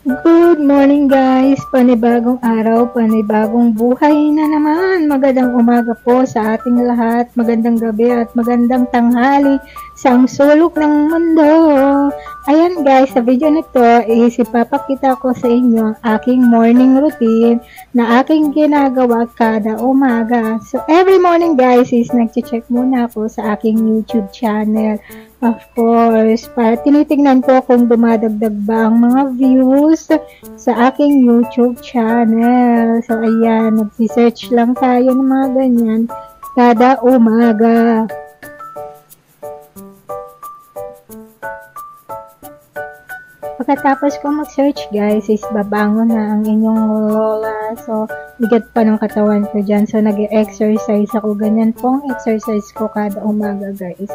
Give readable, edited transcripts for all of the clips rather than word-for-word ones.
Good morning guys! Panibagong araw, panibagong buhay na naman. Magandang umaga po sa ating lahat. Magandang gabi at magandang tanghali sa ang sulok ng mundo. Ayan guys, sa video nito is ipapakita ko sa inyo ang aking morning routine na aking ginagawa kada umaga. So every morning guys is nagche-check muna ako sa aking YouTube channel. Of course, para tinitingnan ko kung dumadagdag ba ang mga views sa aking YouTube channel. So, ayan, nag-search lang tayo ng mga ganyan kada umaga. Pagkatapos ko mag-search guys, is babangon na ang inyong lola. So, bigat pa ng katawan ko dyan. So, nag-exercise ako. Ganyan pong exercise ko kada umaga guys.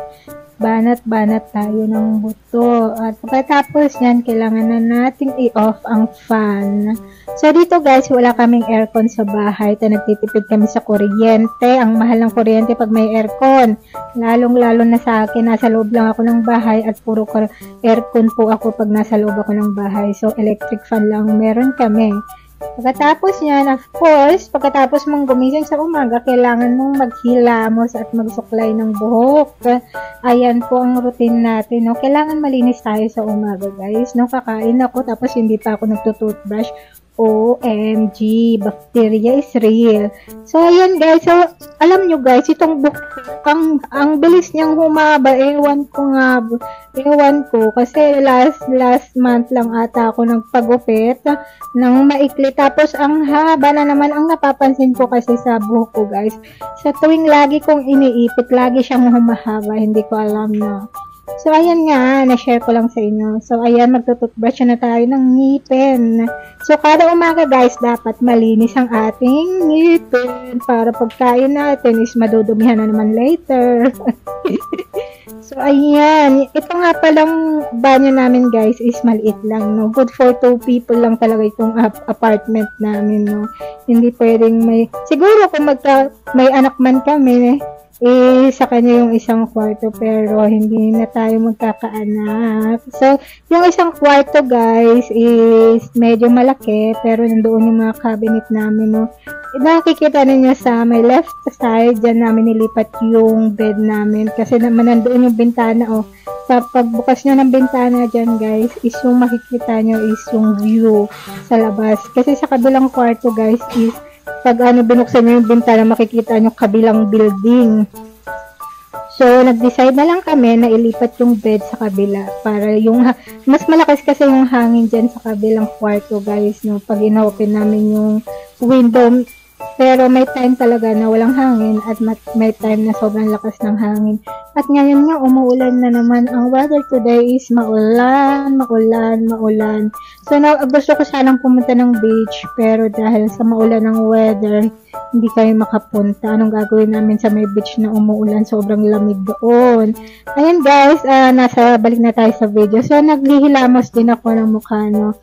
Banat-banat tayo ng buto. At pagkatapos yan, kailangan na nating i-off ang fan. So, dito guys, wala kaming aircon sa bahay. Nagtitipid kami sa kuryente. Ang mahal ng kuryente pag may aircon. Lalong-lalo na sa akin, nasa loob lang ako ng bahay at puro aircon po ako pag nasa loob ako ng bahay. So, electric fan lang meron kami. Pagkatapos yan, of course, pagkatapos mong gumising sa umaga, kailangan mong maghilamos at magsuklay ng buhok. Ayan po ang routine natin. No? Kailangan malinis tayo sa umaga, guys. No, kakain ako, tapos hindi pa ako nagtutoothbrush. OMG, bacteria is real. So, ayan guys. So, alam nyo guys, itong buhok, ang bilis niyang humaba. Ewan ko. Kasi last month lang ata ako nagpagupit ng maikli. Tapos, ang haba na naman ang napapansin ko kasi sa buhok ko guys. Sa tuwing lagi kong iniipit, lagi siyang humahaba. Hindi ko alam na. So, ayan nga, na-share ko lang sa inyo. So, ayan, magtututbrush na tayo ng ngipin. So, kada umaga guys, dapat malinis ang ating ngipin para pagkain natin is madudumihan na naman later. So, ayan. Ito nga palang banyo namin guys is maliit lang, no? Good for 2 people lang talaga itong apartment namin, no? Hindi pwedeng siguro kung may anak man kami, sa kanya yung isang kwarto, pero hindi na tayo magkakaanak. So, yung isang kwarto guys is medyo malaki, pero nandoon yung mga cabinet namin, no? Nakikita ninyo sa may left side, dyan namin nilipat yung bed namin, kasi naman nandoon yung bintana, oh. Sa pagbukas nyo ng bintana dyan guys, is yung makikita nyo is yung view sa labas. Kasi sa kabilang kwarto guys is pag binuksan nyo yung bintana, makikita nyo kabilang building. So, nag-decide na lang kami na ilipat yung bed sa kabila para yung mas malakas kasi yung hangin dyan sa kabilang kwarto guys, no? Pag inopen namin yung window, pero may time talaga na walang hangin at may time na sobrang lakas ng hangin. At ngayon nga, umuulan na naman. Ang weather today is maulan. So, gusto ko sanang pumunta ng beach, pero dahil sa maulan ng weather, hindi kami makapunta. Anong gagawin namin sa may beach na umuulan? Sobrang lamig doon. Ayan guys, balik na tayo sa video. So, naghihilamos din ako ng mukha, no?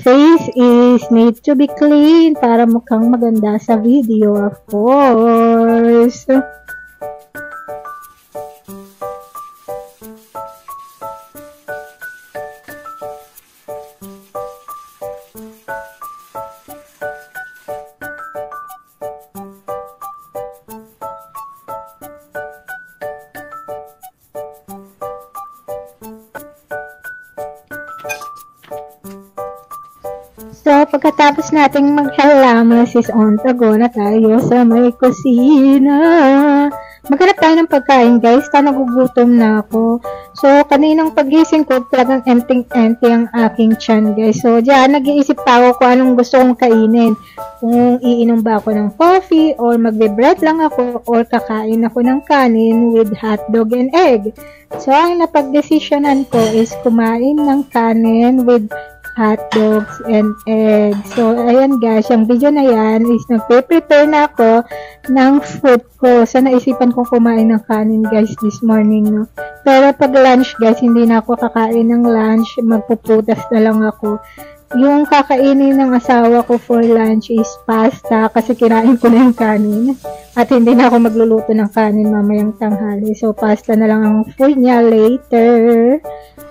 Face is need to be clean para mukhang maganda sa video, of course. So, pagkatapos nating maghalamas is on to go na tayo sa may kusina. Maghanap tayo ng pagkain guys, nagugutom na ako. So, kaninang pagising ko, talagang empty ang aking tiyan guys. So, diyan, nag-iisip pa ako kung anong gusto kong kainin. Kung iinom ba ako ng coffee, or magbe-bread lang ako, or kakain ako ng kanin with hotdog and egg. So, ang napag-desisyonan ko is kumain ng kanin with hot dogs and eggs. So, ayan guys, yung video na yan is nagpe-prepare na ako ng food ko. So, naisipan ko kumain ng kanin guys this morning, no? Pero pag lunch guys, hindi na ako kakain ng lunch. Magpuprutas na lang ako. yung kakainin ng asawa ko for lunch is pasta kasi kinain ko na yung kanin. At hindi na ako magluluto ng kanin mamayang tanghali. So, pasta na lang ang food niya later.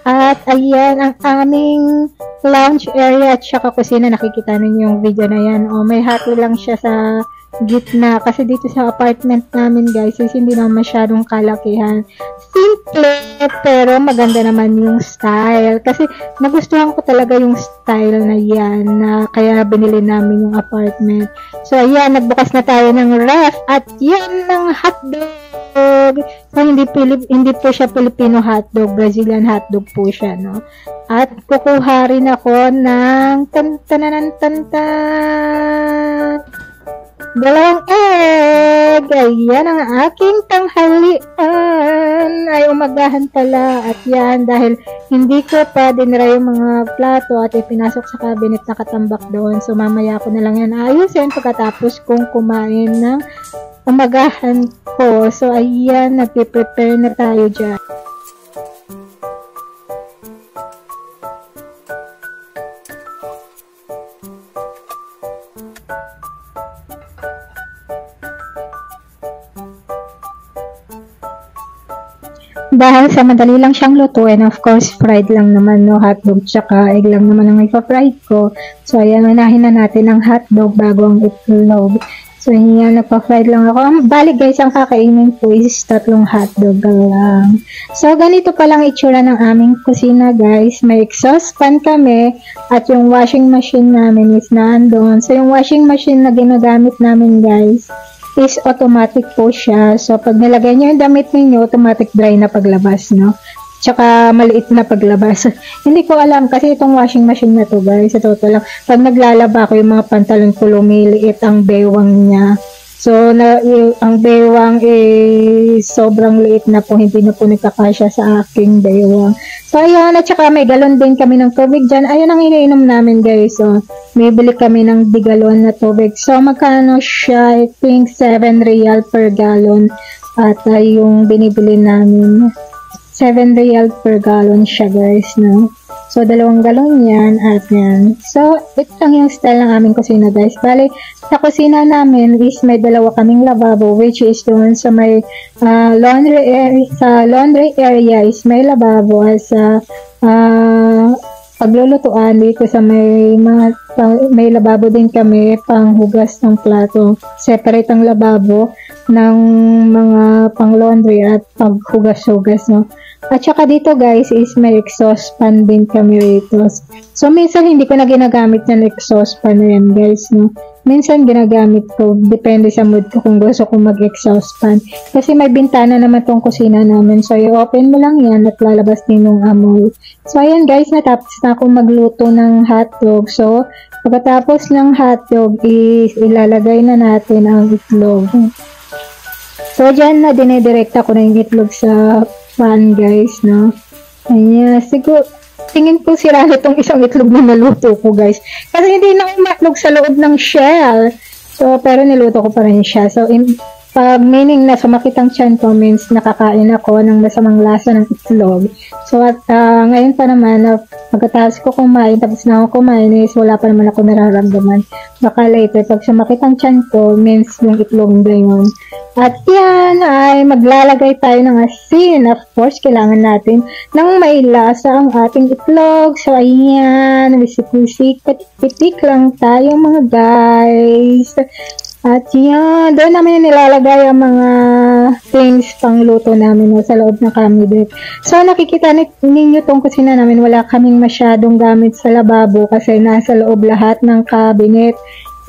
At ayan, ang aming lounge area at saka kusina. Nakikita ninyo yung video na yan. O, may hati lang siya sa gitna. Kasi dito sa apartment namin, guys, is hindi naman masyadong kalakihan. Simple, pero maganda naman yung style. Kasi nagustuhan ko talaga yung style na yan. Na kaya binili namin yung apartment. So, ayan, nagbukas na tayo ng ref. At yan ng hotdog. So, hindi po siya Filipino hotdog. Brazilian hotdog po siya, no? At kukuha rin ako ng dalawang egg. Ayan ang aking tanghalian. Ay, umagahan pala. At yan, dahil hindi ko pa dinira yung mga plato at ipinasok sa cabinet na katambak doon. So, mamaya ko na lang yan ayusin pagkatapos kong kumain ng umagahan ko. So, ayan, nagpe-prepare na tayo dyan. Dahil sa madali lang siyang lutuin, of course, fried lang naman, no, hotdog, tsaka egg lang naman ang ipa-fried ko. So, ayan, unahin na natin ang hotdog bago ang itlog. So, yan, nagpa-fried lang ako. Bali, guys, ang kakainin ko is 3 hotdog lang. So, ganito palang itsura ng aming kusina, guys. May exhaust fan kami at yung washing machine namin is nandun. So, yung washing machine na ginagamit namin, guys, is automatic po siya. So, pag nilagay nyo yung damit ninyo, automatic dry na paglabas, no? Tsaka, maliit na paglabas. Hindi ko alam, kasi itong washing machine na to, guys, sa totoo lang, pag naglalaba ko yung mga pantalon ko, lumiliit ang bewang niya. So, ang bewang is sobrang liit na po, hindi na po nagkakasya sa aking bewang. So, ayan, at saka may galon din kami ng tubig dyan. Ayan ang iniinom namin, guys. So, may bili kami ng galon na tubig. So, magkano siya? I think 7 real per gallon. At yung binibili namin, 7 real per gallon siya, guys, no? So, 2 galon yan at yan. So, ito lang yung style ng aming kusina, guys. Bale, sa kusina namin is may 2 kaming lababo, which is doon sa may laundry area. Sa laundry area is may lababo at sa paglulutuan dito sa may lababo din kami panghugas ng plato. Separate ang lababo ng mga pang laundry at paghugas-hugas, no? At saka dito, guys, is may exhaust fan din kami rito. So, minsan hindi ko na ginagamit yung exhaust fan na yan, guys, no? Minsan ginagamit ko, depende sa mood ko kung gusto ko mag-exhaust fan. Kasi may bintana naman tong kusina namin. So, i-open mo lang yan at lalabas din yung amoy. So, ayan, guys, natapos na ako magluto ng hotdog. So, pagkatapos ng hotdog is ilalagay na natin ang itlog. So, dyan na dinedirekta ko na yung itlog sa pan, guys, no? Ayan, siguro, tingin ko sira itong isang itlog na naluto ko, guys. Kasi hindi na umatlog sa loob ng shell. So, pero niluto ko pa rin siya. So, pag meaning na sumakit ang tiyan ko, means nakakain ako ng masamang lasa ng itlog. So, at ngayon pa naman, pagkatapos ko kumain, tapos na ako kumain, is wala pa naman ako nararamdaman. Baka later, pag sumakit ang tiyan ko, means yung itlog na yun. At yan ay maglalagay tayo ng asin. Of course, kailangan natin ng mailasa ang ating itlog. So, ayan, bisik-bisik, pitik lang tayo mga guys. At yan, doon namin nilalagay ang mga things pang luto namin sa loob ng cabinet. So, nakikita ninyo tong kusina namin, wala kaming masyadong gamit sa lababo kasi nasa loob lahat ng cabinet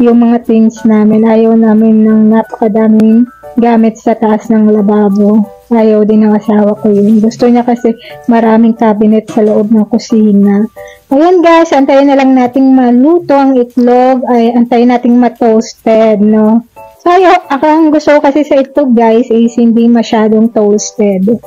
yung mga things namin. Ayaw namin ng napakadaming gamit sa taas ng lababo. Ayaw din ng asawa ko yun. Gusto niya kasi maraming cabinet sa loob ng kusina. Ayan, guys, antayin na lang nating maluto ang itlog. Ay, antayin nating ma-toasted, no? So, ang gusto ko kasi sa itlog, guys, is hindi masyadong toasted.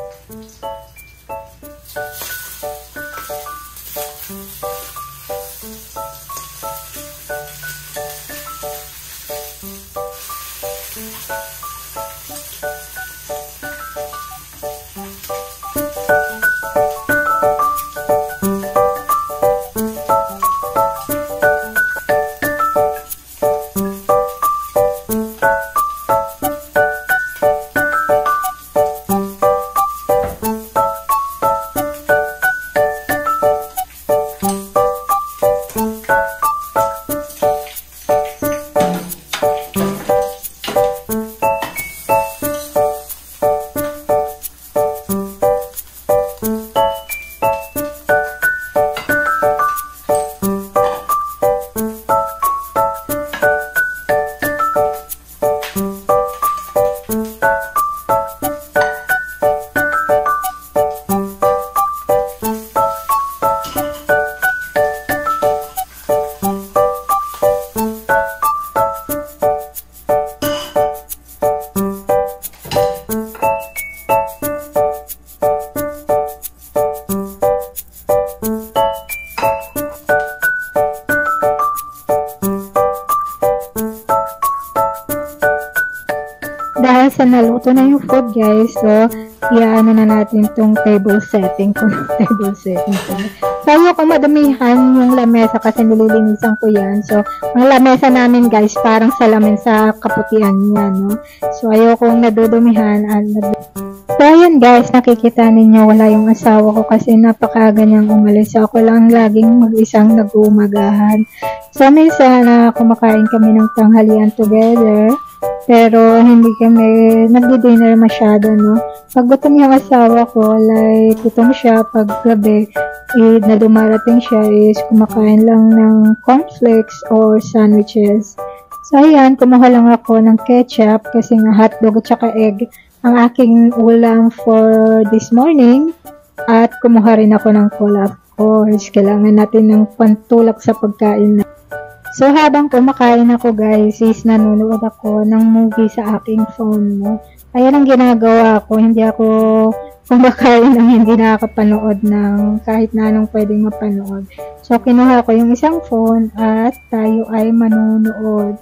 Dahil sa naluto na yung food guys, so iano na natin tong table setting ko. Table setting ko. So ayoko madamihan yung lamesa kasi nililinisan ko yan. So ang lamesa namin guys parang salamin sa kaputian niya, no? So ayoko nadudumihan. So ayan guys, nakikita ninyo wala yung asawa ko kasi napakaganyang umalis. So ako lang laging mag-isang nag-uumagahan. So minsan na kumakain kami ng tanghalian together. Pero hindi kami nagdi-dinner masyado, no? Pag gutom yung asawa ko, like gutom siya pag gabi, na dumarating siya is kumakain lang ng cornflakes or sandwiches. So ayan, kumuha lang ako ng ketchup kasi nga hotdog at saka egg ang aking ulam for this morning. At kumuha rin ako ng cola, of course. Kailangan natin ng pantulak sa pagkain na. So, habang kumakain ako guys, is nanonood ako ng movie sa aking phone, no? Ayan ang ginagawa ko, hindi ako kumakain ng hindi nakakapanood ng kahit na anong pwedeng mapanood. So, kinuha ko yung isang phone at tayo ay manonood.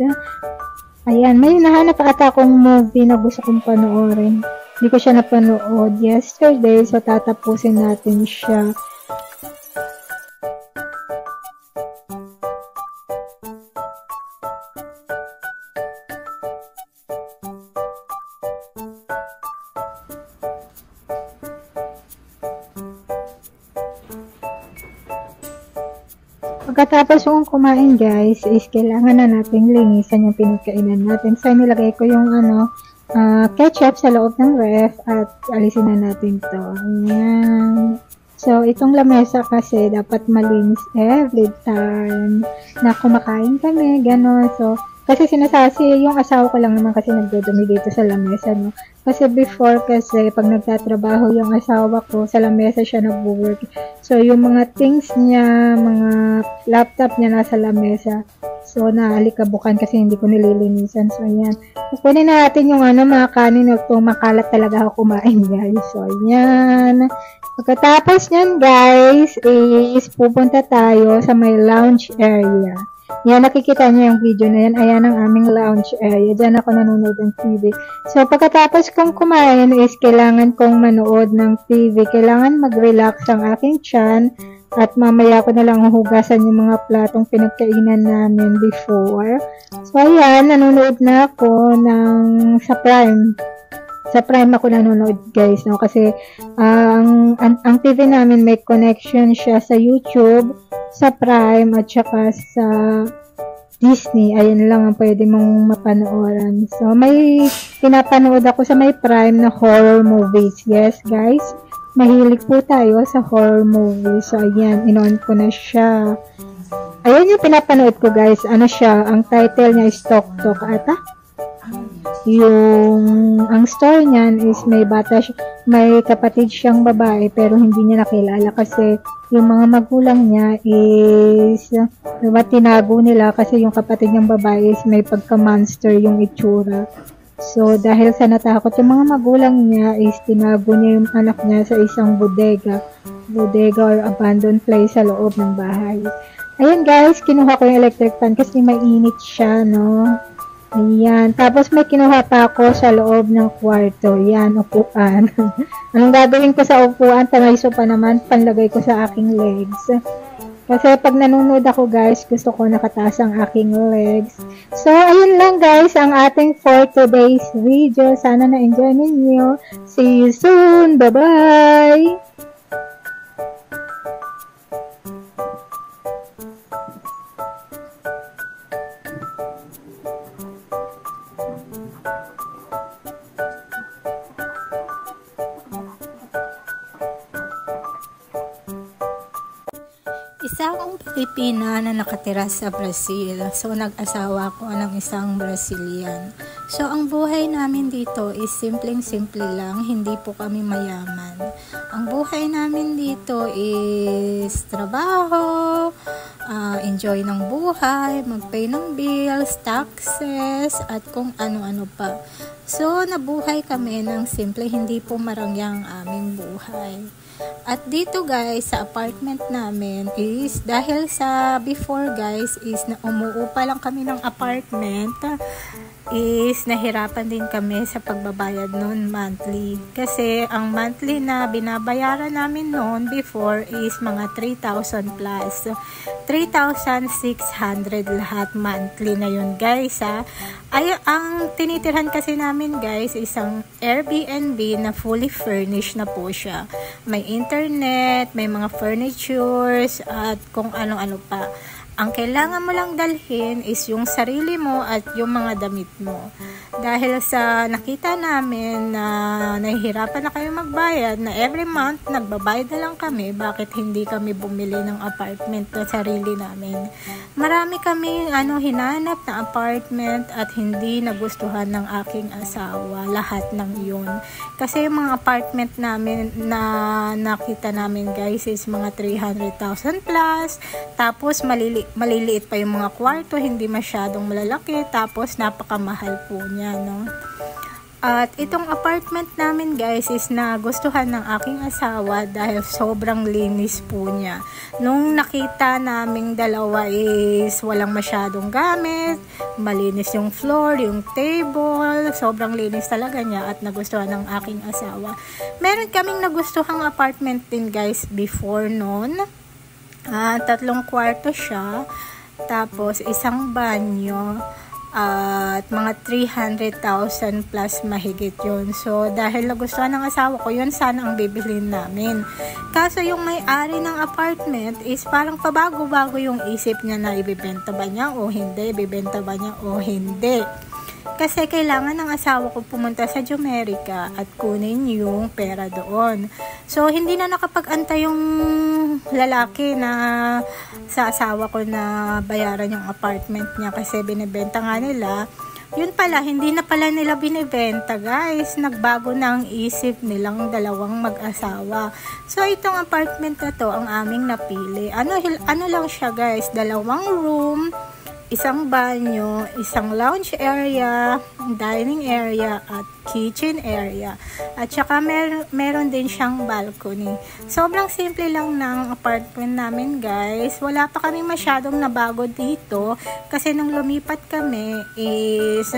Ayan, may nahanap ata akong movie na gusto kong panoorin. Hindi ko siya napanood yesterday, so tatapusin natin siya. Pagkatapos kong kumain guys, is kailangan na nating linisan yung pinagkainan natin. So, nilagay ko yung ketchup sa loob ng ref at alisin na natin to. Ayan. So, itong lamesa kasi dapat malinis every time na kumakain kami, gano'n. So, kasi sinasasi, yung asawa ko lang naman kasi nagdudumi dito sa lamesa, no? Kasi before kasi, pag nagtatrabaho yung asawa ko, sa lamesa siya nag-work. So, yung mga things niya, mga laptop niya nasa lamesa. So, naalikabukan kasi hindi ko nililinisan. So, ayan. Kukunin natin yung mga kanin na ito. Makalat talaga ako kumain, guys. So, ayan. Pagkatapos nyan, guys, is pupunta tayo sa may lounge area. Yan, nakikita niyo yung video na yan. Ayan ang aming lounge area. Diyan ako nanonood ng TV. So, pagkatapos kong kumain is kailangan kong manood ng TV. Kailangan mag-relax ang aking tiyan. At mamaya ko na lang hugasan yung mga platong pinagkainan namin before. So, ayan, nanonood na ako sa Prime. Sa Prime ako nanonood, guys, no? Kasi ang TV namin may connection siya sa YouTube, sa Prime, at saka sa Disney. Ayun lang ang pwede mong mapanooran. So, may pinapanood ako sa may Prime na horror movies. Yes, guys. Mahilig po tayo sa horror movies. So, ayan, in-on ko na siya. Ayan yung pinapanood ko, guys. Ano siya? Ang title niya is Tok Tok ata. Ang story niyan is may kapatid siyang babae pero hindi niya nakilala kasi yung mga magulang niya is tinago nila kasi yung kapatid niyang babae is may pagka-monster yung itsura. So, dahil sa natakot yung mga magulang niya is tinago niya yung anak niya sa isang bodega or abandoned place sa loob ng bahay. Ayan guys, kinuha ko yung electric fan kasi may init siya, no? Ayan. Tapos may kinuha pa ako sa loob ng kwarto. Ayan, upuan. Anong gagawin ko sa upuan? Tamayso pa naman, panlagay ko sa aking legs. Kasi pag nanonood ako guys, gusto ko nakataas ang aking legs. So, ayun lang guys, ang ating for today's video. Sana na-enjoy ninyo. See you soon. Bye-bye! Pilipina na nakatira sa Brazil. So, nag-asawa ko ng isang Brazilian. So, ang buhay namin dito is simpleng-simple lang. Hindi po kami mayaman. Ang buhay namin dito is trabaho, enjoy ng buhay, mag-pay ng bills, taxes, at kung ano-ano pa. So, nabuhay kami ng simple, hindi po marangyang aming buhay. At dito guys, sa apartment namin is, dahil sa before guys, is na umuupa lang kami ng apartment, is nahirapan din kami sa pagbabayad noon monthly. Kasi ang monthly na binabayaran namin noon before is mga 3,000 plus. 3,600 lahat monthly na yun guys ha. Ay, ang tinitirhan kasi namin guys, isang Airbnb na fully furnished na po siya. May internet, may mga furnitures, at kung ano-ano pa. Ang kailangan mo lang dalhin is yung sarili mo at yung mga damit mo. Dahil sa nakita namin na nahihirapan na kayo magbayad, na every month nagbabayad na lang kami, bakit hindi kami bumili ng apartment na sarili namin? Marami kami hinanap na apartment at hindi nagustuhan ng aking asawa, lahat ng yun. Kasi yung mga apartment namin na nakita namin guys is mga 300,000 plus, tapos maliliit pa yung mga kwarto, hindi masyadong malalaki, tapos napakamahal po niya, no? At itong apartment namin guys is nagustuhan ng aking asawa dahil sobrang linis po niya. Nung nakita naming dalawa is walang masyadong gamit, malinis yung floor, yung table, sobrang linis talaga niya at nagustuhan ng aking asawa. Meron kaming nagustuhang apartment din guys before noon. 3 kwarto siya, tapos isang banyo, at mga 300,000 plus mahigit yun. So, dahil nagustuhan ng asawa ko, yun sana ang bibilhin namin. Kaso yung may-ari ng apartment is parang pabago-bago yung isip niya na ibibenta ba niya o hindi, ibibenta ba niya o hindi. Kasi kailangan ng asawa ko pumunta sa Jamaica at kunin yung pera doon. So, hindi na nakapag-antay yung lalaki na sa asawa ko na bayaran yung apartment niya kasi binibenta nga nila. Yun pala, hindi na pala nila binibenta guys. Nagbago na ang isip nilang dalawang mag-asawa. So, itong apartment na to ang aming napili. Ano lang siya guys, 2 room, isang banyo, isang lounge area, dining area, at kitchen area. At saka meron din siyang balcony. Sobrang simple lang ng apartment namin guys. Wala pa kami masyadong nabago dito kasi nung lumipat kami is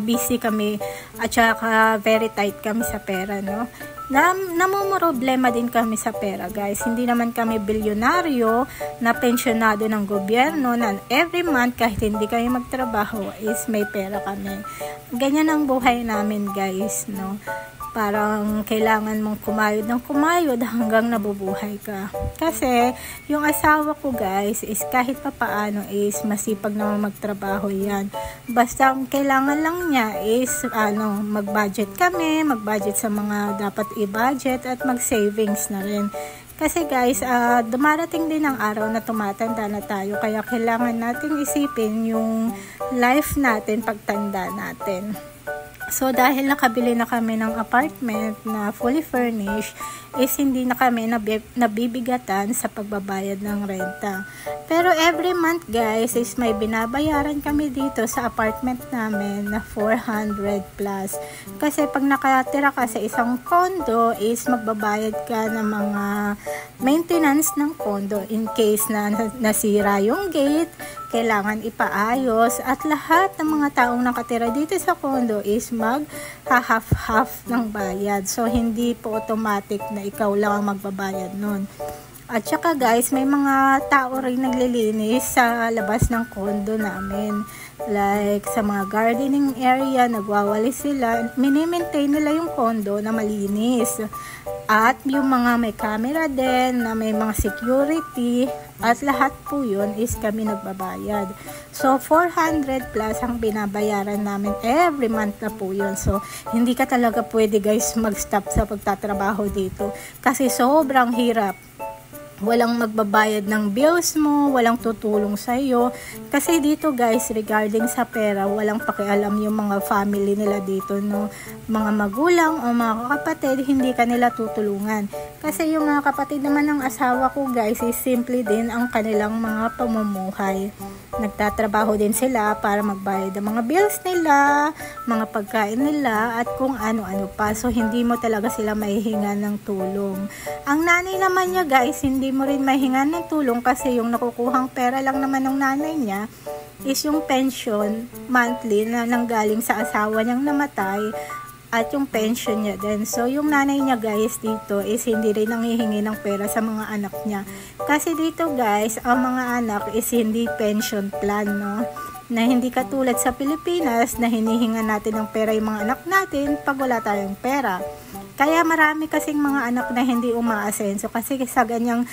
busy kami at saka very tight kami sa pera, no? Namumroblema din kami sa pera guys. Hindi naman kami bilyonaryo na pensyonado ng gobyerno na every month kahit hindi kayo magtrabaho is may pera kami. Ganyan ang buhay namin guys, no? Parang kailangan mong kumayod hanggang nabubuhay ka. Kasi yung asawa ko guys is kahit papaano is masipag naman magtrabaho yan. Basta ang kailangan lang niya is mag-budget kami, mag-budget sa mga dapat i-budget at mag-savings na rin. Kasi guys, dumarating din ang araw na tumatanda na tayo, kaya kailangan nating isipin yung life natin pagtanda natin. So, dahil nakabili na kami ng apartment na fully furnished, is hindi na kami nabibigatan sa pagbabayad ng renta. Pero every month guys, is may binabayaran kami dito sa apartment namin na 400 plus. Kasi pag nakatira ka sa isang condo, is magbabayad ka ng mga maintenance ng condo in case na nasira yung gate, kailangan ipaayos, at lahat ng mga taong nakatira dito sa condo is mag-half-half ng bayad. So, hindi po automatic na ikaw lang ang magbabayad nun. At saka guys, may mga tao rin naglilinis sa labas ng condo namin. Like, sa mga gardening area, nagwawalis sila. Mini-maintain nila yung condo na malinis. At yung mga may camera din, na may mga security, at lahat po yun is kami nagbabayad. So, 400 plus ang binabayaran namin every month na po yun. So, hindi ka talaga pwede guys mag-stop sa pagtatrabaho dito. Kasi sobrang hirap. walang magbabayad ng bills mo, walang tutulong sa iyo. Kasi dito guys, regarding sa pera, walang pakialam yung mga family nila dito, no. Mga magulang o mga kapatid, hindi kanila tutulungan. Kasi yung mga kapatid naman ng asawa ko guys, is simple din ang kanilang mga pamumuhay. Nagtatrabaho din sila para magbayad ng mga bills nila, mga pagkain nila, at kung ano-ano pa. So, hindi mo talaga sila mahihinga ng tulong. Ang nanay naman niya guys, hindi mo rin mahihinga ng tulong kasi yung nakukuhang pera lang naman ng nanay niya is yung pension monthly na nanggaling sa asawa niyang namatay at yung pension niya din. So, yung nanay niya guys dito is hindi rin nanghihingi ng pera sa mga anak niya. Kasi dito guys, ang mga anak is hindi pension plan, no? Na hindi katulad sa Pilipinas na hinihinga natin ng pera yung mga anak natin pag wala tayong pera. Kaya marami kasing mga anak na hindi umaasenso kasi sa ganyang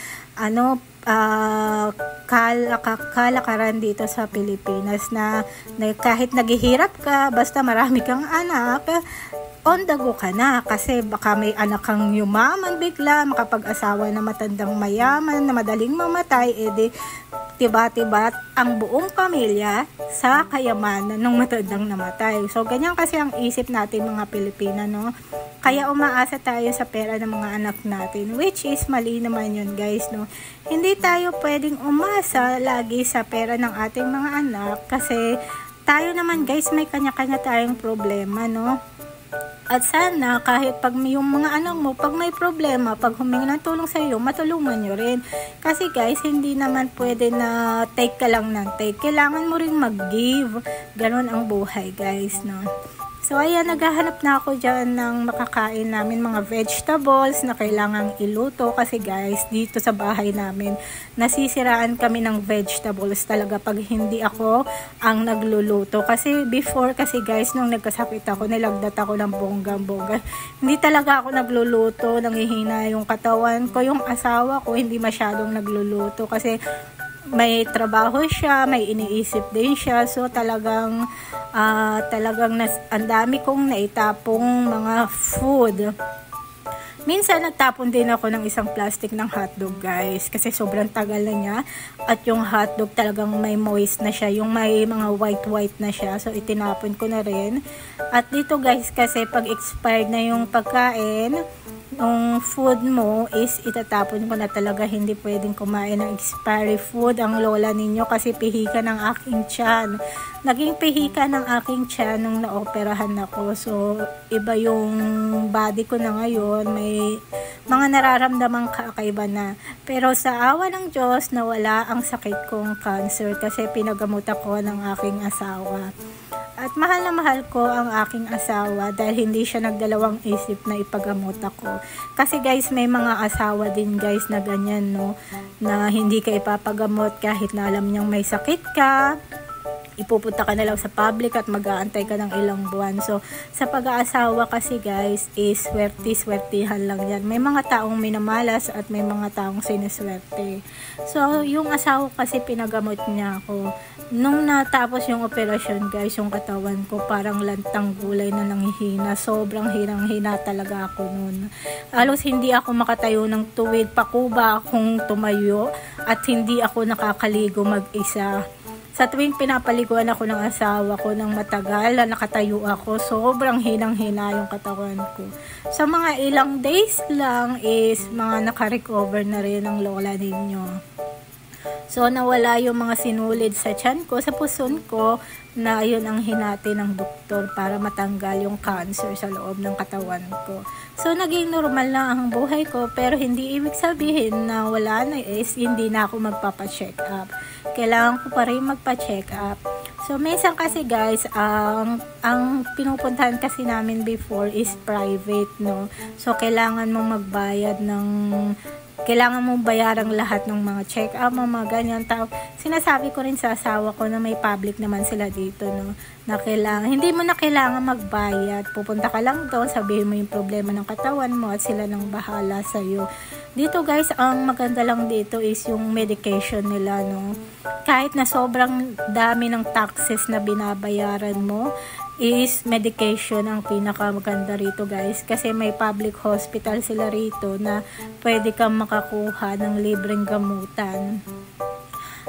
kalakaran dito sa Pilipinas na kahit naghihirap ka, basta marami kang anak, on the go ka na kasi baka may anak kang yumaman bigla, makapag-asawa na matandang mayaman na madaling mamatay, edi tiba-tiba ang buong pamilya sa kayamanan ng matandang namatay. So, ganyan kasi ang isip natin mga Pilipina, no? Kaya umaasa tayo sa pera ng mga anak natin, which is mali naman yun guys, no? Hindi tayo pwedeng umasa lagi sa pera ng ating mga anak kasi tayo naman guys, may kanya-kanya tayong problema, no? At sana kahit pag yung mga anak mo, pag may problema, pag humingi ng tulong sa iyo, matulungan nyo rin. Kasi guys, hindi naman pwede na take ka lang ng take. Kailangan mo rin mag-give. Ganon ang buhay guys, no? So, ayan, naghahanap na ako dyan ng makakain namin mga vegetables na kailangang iluto. Kasi guys, dito sa bahay namin, nasisiraan kami ng vegetables talaga pag hindi ako ang nagluluto. Kasi before kasi guys, nung nagkasakit ako, nilagdat ako ng bonggang-bongga. Hindi talaga ako nagluluto, nangihina yung katawan ko. Yung asawa ko, hindi masyadong nagluluto kasi may trabaho siya, may iniisip din siya. So talagang ang dami kong naitapong mga food. Minsan nagtapon din ako ng isang plastic ng hotdog guys kasi sobrang tagal na niya at yung hotdog talagang may moist na siya, yung may mga white na siya, so itinapon ko na rin. At dito guys kasi pag expired na yung pagkain, yung food mo is itatapon ko na talaga. Hindi pwedeng kumain ng expiry food ang lola ninyo kasi pihika ng aking tiyan. Naging pihika ng aking tiyan nung naoperahan ako. So, iba yung body ko na ngayon. May mga nararamdamang kakaiba na. Pero sa awa ng Diyos, nawala ang sakit kong cancer kasi pinagamot ako ng aking asawa. At mahal na mahal ko ang aking asawa dahil hindi siya nagdalawang isip na ipagamot ako. Kasi guys, may mga asawa din guys na ganyan, no? Na hindi ka ipapagamot kahit na alam niyang may sakit ka. Ipupunta ka na lang sa public at mag-aantay ka ng ilang buwan. So, sa pag-aasawa kasi guys, is swerte-swertihan lang yan. May mga taong minamalas at may mga taong siniswerte. So, yung asawa kasi pinagamot niya ako. Nung natapos yung operasyon guys, yung katawan ko parang lantang gulay na nanghihina. Sobrang hinang-hina talaga ako nun. Halos hindi ako makatayo ng tuwid. Pakuba akong tumayo at hindi ako nakakaligo mag-isa. Sa tuwing pinapaliguan ako ng asawa ko ng matagal na nakatayo ako, sobrang hinang-hina yung katawan ko. Sa mga ilang days lang is mga nakarecover na rin ang lola ninyo. So, nawala yung mga sinulid sa tiyan ko, sa puson ko, na yun ang hinati ng doktor para matanggal yung cancer sa loob ng katawan ko. So, naging normal na ang buhay ko, pero hindi ibig sabihin na wala na is hindi na ako magpapa-check up. Kailangan ko pa rin magpa-check up. So, minsan kasi guys, ang pinupuntahan kasi namin before is private, no? So, kailangan mong magbayad kailangan mong bayarang lahat ng mga check-up, mga ganyan. Sinasabi ko rin sa asawa ko na may public naman sila dito, no? Na hindi mo na kailangan magbayad. Pupunta ka lang doon, sabihin mo yung problema ng katawan mo at sila nang bahala sa'yo. Dito guys, ang maganda lang dito is yung medication nila, no? Kahit na sobrang dami ng taxes na binabayaran mo, is medication ang pinakamaganda rito guys, kasi may public hospital sila rito na pwede kang makakuha ng libreng gamutan.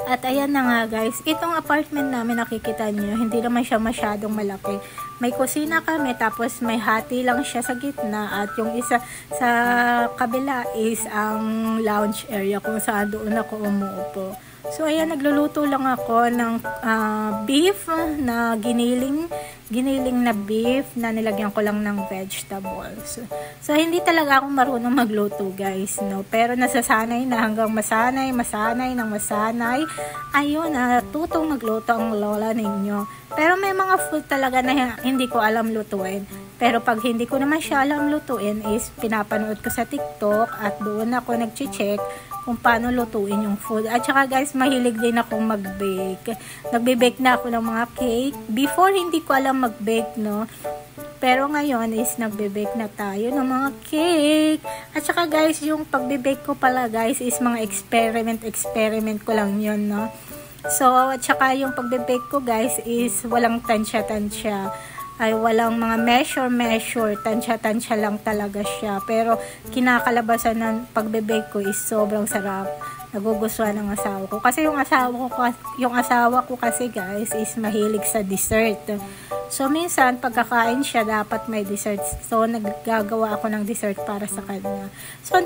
At ayan na nga guys, itong apartment namin nakikita nyo, hindi naman siya masyadong malaki. May kusina kami, tapos may hati lang siya sa gitna, at yung isa sa kabila is ang lounge area kung saan doon ako umuupo. So ayan, nagluluto lang ako ng beef na giniling na beef na nilagyan ko lang ng vegetables. So hindi talaga ako marunong magluto guys, no? Pero nasasanay na hanggang masanay. Ayun, tutong magluto ang lola ninyo. Pero may mga food talaga na hindi ko alam lutuin. Pero pag hindi ko naman siya alam lutuin is pinapanood ko sa TikTok at doon ako nag-check kung paano lutuin yung food. At saka guys, mahilig din akong mag-bake. Nagbe-bake na ako ng mga cake. Before, hindi ko alam mag-bake, no? Pero ngayon is nagbe-bake na tayo ng mga cake. At saka guys, yung pagbe-bake ko pala guys is mga experiment ko lang yun, no? So, at saka yung pagbe-bake ko guys is walang tansya-tansya. Ay walang mga measure, tansya lang talaga siya. Pero kinakalabasan ng pagbe-bake ko is sobrang sarap. Nagugustuhan ng asawa ko. Kasi yung asawa ko kasi guys is mahilig sa dessert. So minsan pagkakain siya dapat may dessert. So naggagawa ako ng dessert para sa kanya. So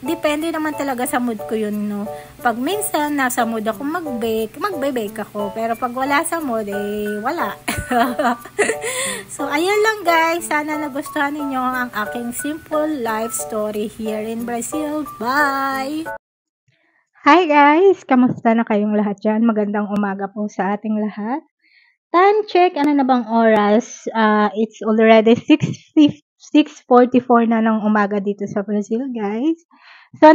depende naman talaga sa mood ko yun, no. Pag minsan nasa mood ako magbe-bake ako. Pero pag wala sa mood, wala. So ayan lang guys, sana nagustuhan ninyo ang aking simple life story here in Brazil. Bye! Hi guys! Kamusta na kayong lahat dyan? Magandang umaga po sa ating lahat. Time check, ano na bang oras? It's already 6:44 na ng umaga dito sa Brazil, guys. So,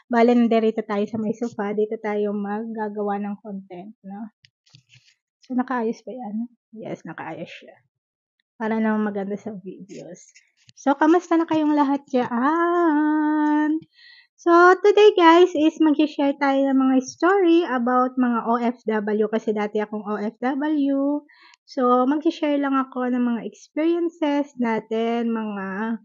bale nandirito tayo sa may sofa. Dito tayo maggagawa ng content, no? So, nakaayos ba yan? Yes, nakaayos siya. Para naman maganda sa videos. So, kamusta na kayong lahat dyan? So, today guys is mag-share tayo ng mga story about mga OFW kasi dati akong OFW. So, mag-share lang ako ng mga experiences natin, mga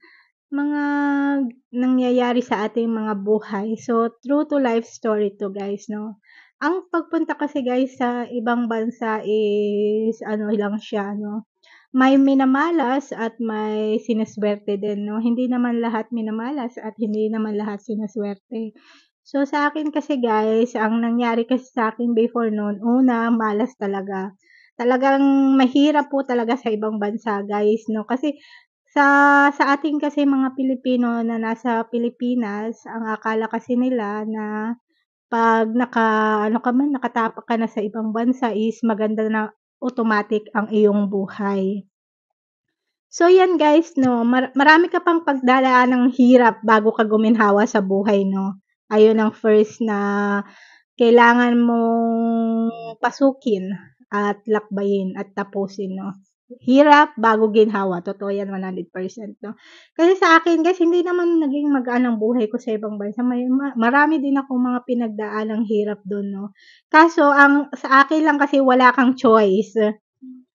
nangyayari sa ating mga buhay. So, true to life story to guys, no? Ang pagpunta kasi guys sa ibang bansa is ano lang siya, no? May minamalas at may sinuswerte din, no? Hindi naman lahat minamalas at hindi naman lahat sinuswerte. So, sa akin kasi guys, ang nangyari kasi sa akin before noon, una, malas talaga. Talagang mahirap po talaga sa ibang bansa guys, no? Kasi sa ating kasi mga Pilipino na nasa Pilipinas, ang akala kasi nila na pag nakatapak ka na sa ibang bansa is maganda na automatic ang iyong buhay. So yan guys, no, marami ka pang pagdadaan ng hirap bago ka guminhawa sa buhay, no. Ayun ang first na kailangan mong pasukin at lakbayin at tapusin, no. Hirap bago ginhawa, totoo yan 100%, no. Kasi sa akin guys, hindi naman naging magaan ang buhay ko sa ibang bansa. Marami din akong mga pinagdaanang hirap dun, no. Kaso sa akin lang kasi wala kang choice.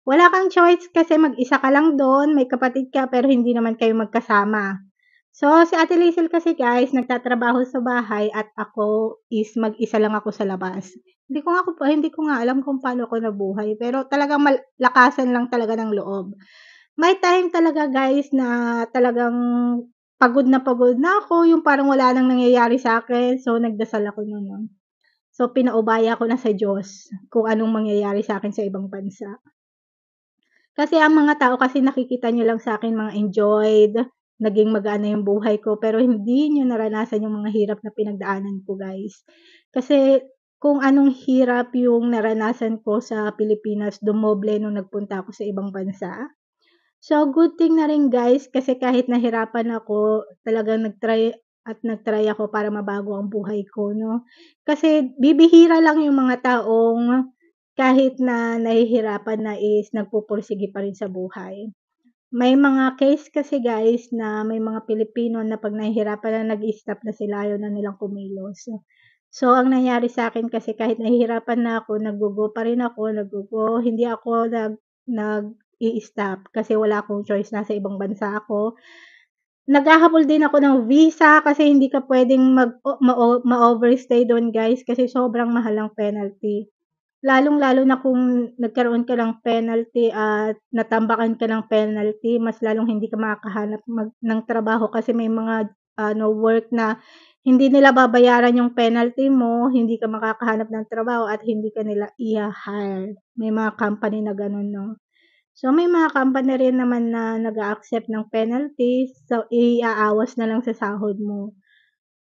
Wala kang choice kasi mag-isa ka lang doon, may kapatid ka pero hindi naman kayo magkasama. So, si Ate Liesel kasi guys, nagtatrabaho sa bahay at ako is mag-isa lang ako sa labas. Hindi ko nga alam kung paano ako nabuhay, pero talagang lakasan lang talaga ng loob. May time talaga guys na talagang pagod na ako, yung parang wala nang nangyayari sa akin. So, nagdasal ako noon. So, pinaubaya ko na sa Diyos kung anong mangyayari sa akin sa ibang bansa. Kasi ang mga tao kasi nakikita niyo lang sa akin mga enjoyed, naging magaan na yung buhay ko, pero hindi niyo naranasan yung mga hirap na pinagdaanan ko, guys. Kasi kung anong hirap yung naranasan ko sa Pilipinas, dumoble nung nagpunta ako sa ibang bansa. So, good thing na rin guys, kasi kahit nahirapan ako, talagang nagtry ako para mabago ang buhay ko, no? Kasi bibihira lang yung mga taong kahit na nahihirapan na is nagpupursige pa rin sa buhay. May mga case kasi guys na may mga Pilipino na pag nahihirapan na nag-stop na sila, ayaw na nilang kumilos. So, ang nangyari sa akin kasi kahit nahihirapan na ako, naggo-go pa rin ako, hindi ako i-stop kasi wala akong choice, nasa ibang bansa ako. Naghahabol din ako ng visa kasi hindi ka puwedeng ma-overstay do'n guys kasi sobrang mahal ang penalty. Lalong-lalo na kung nagkaroon ka ng penalty at natambakan ka ng penalty, mas lalong hindi ka makakahanap ng trabaho kasi may mga work na hindi nila babayaran yung penalty mo, hindi ka makakahanap ng trabaho at hindi ka nila iha-hire. May mga company na gano'n 'no. So, may mga company rin naman na nag-a-accept ng penalties, so iaawas na lang sa sahod mo.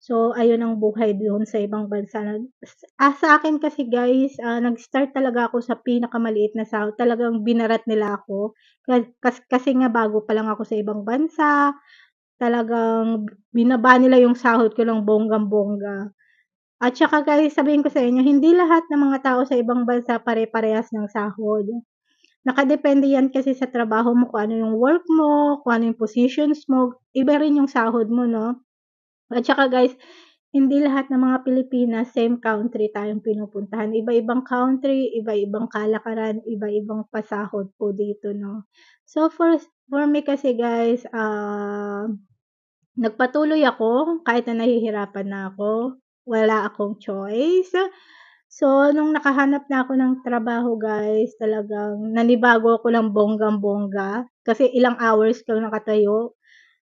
So, ayun ang buhay doon sa ibang bansa sa akin kasi guys, nag-start talaga ako sa pinakamaliit na sahod, talagang binarat nila ako. Kasi nga bago pa lang ako sa ibang bansa, talagang binaba nila yung sahod ko ng bonggang-bongga. At saka guys, sabihin ko sa inyo, hindi lahat ng mga tao sa ibang bansa pare-parehas ng sahod. Nakadepende yan kasi sa trabaho mo, kung ano yung work mo, kung ano yung positions mo, iba rin yung sahod mo 'no. At saka guys, hindi lahat ng mga Pilipinas same country tayong pinupuntahan. Iba-ibang country, iba-ibang kalakaran, iba-ibang pasahod po dito 'no. So for me kasi guys, nagpatuloy ako kahit na nahihirapan na ako, wala akong choice. So, nung nakahanap na ako ng trabaho guys, talagang nanibago ako ng bonggang-bongga, kasi ilang hours kang nakatayo.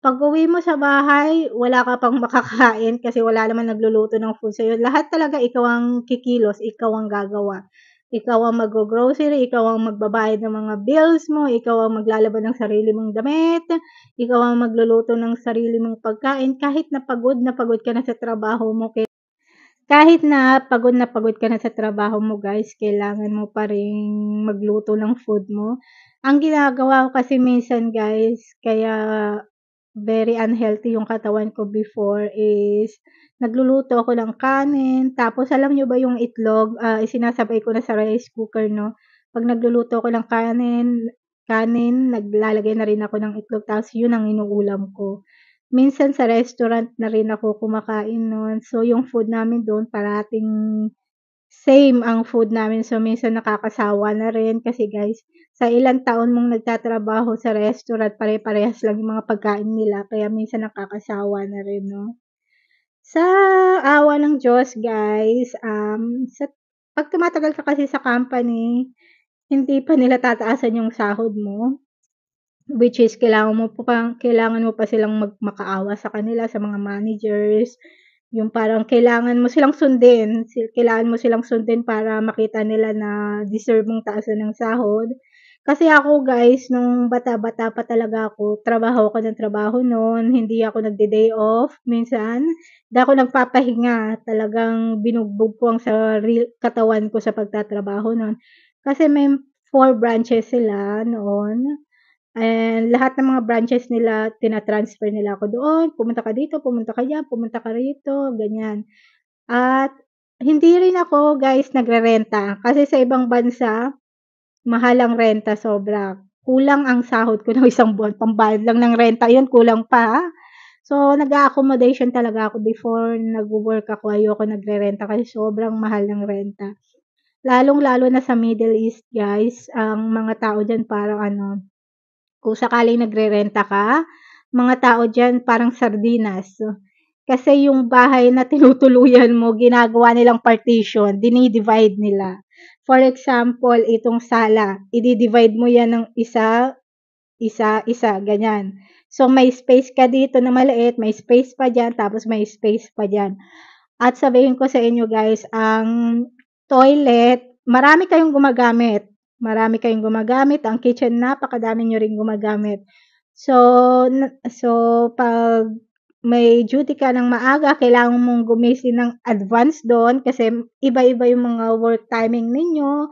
Pag-uwi mo sa bahay, wala ka pang makakain kasi wala naman nagluluto ng food sa'yo. Lahat talaga ikaw ang kikilos, ikaw ang gagawa. Ikaw ang maggo-grocery, ikaw ang magbabayad ng mga bills mo, ikaw ang maglalaban ng sarili mong damit, ikaw ang magluluto ng sarili mong pagkain kahit na pagod ka na sa trabaho mo. Kahit na pagod ka na sa trabaho mo guys, kailangan mo pa ring magluto ng food mo. Ang ginagawa ko kasi minsan guys, kaya very unhealthy yung katawan ko before is nagluluto ako ng kanin, tapos alam niyo ba yung itlog, isinasabay ko na sa rice cooker 'no. 'Pag nagluluto ako ng kanin, naglalagay na rin ako ng itlog tapos yun ang inuulam ko. Minsan sa restaurant na rin ako kumakain nun, so yung food namin dun parating same ang food namin. So minsan nakakasawa na rin kasi guys, sa ilang taon mong nagtatrabaho sa restaurant pare-parehas lang yung mga pagkain nila kaya minsan nakakasawa na rin 'no. Sa awa ng Diyos guys, 'pag tumatagal ka kasi sa company, hindi pa nila tataasan yung sahod mo. Which is kailangan mo pa silang makaawa sa kanila, sa mga managers, yung parang kailangan mo silang sundin, kailangan mo silang sundin para makita nila na deserve mong taasan ng sahod. Kasi ako guys, nung bata-bata pa talaga ako, trabaho ako ng trabaho nun, hindi ako nagde-day off minsan, di ako nagpapahinga, talagang binugbog ko ang katawan ko sa pagtatrabaho nun. Kasi may 4 branches sila noon. And lahat ng mga branches nila tina-transfer nila ako doon, pumunta ka dito, pumunta ka diyan, pumunta ka rito, ganyan. At hindi rin ako guys nagrerenta kasi sa ibang bansa, mahal ang renta sobra. Kulang ang sahod ko ng isang buwan, pambayad lang ng renta yun kulang pa, ah. So nag-a-accommodation talaga ako before nagwo-work ako, ayoko nagrerenta kasi sobrang mahal ng renta. Lalong-lalo na sa Middle East guys, ang mga tao diyan parang ano, kung sakaling nagrerenta ka, mga tao diyan parang sardinas. Kasi yung bahay na tinutuluyan mo ginagawa nilang partition, dini-divide nila. For example, itong sala, idi-divide mo yan ng isa, isa, isa, ganyan. So may space ka dito na maliit, may space pa diyan, tapos may space pa diyan. At sabihin ko sa inyo guys, ang toilet, marami kayong gumagamit, ang kitchen napakadami niyo ring gumagamit. So, so 'pag may duty ka ng maaga, kailangan mong gumising ng advance do'n kasi iba-iba yung mga work timing ninyo.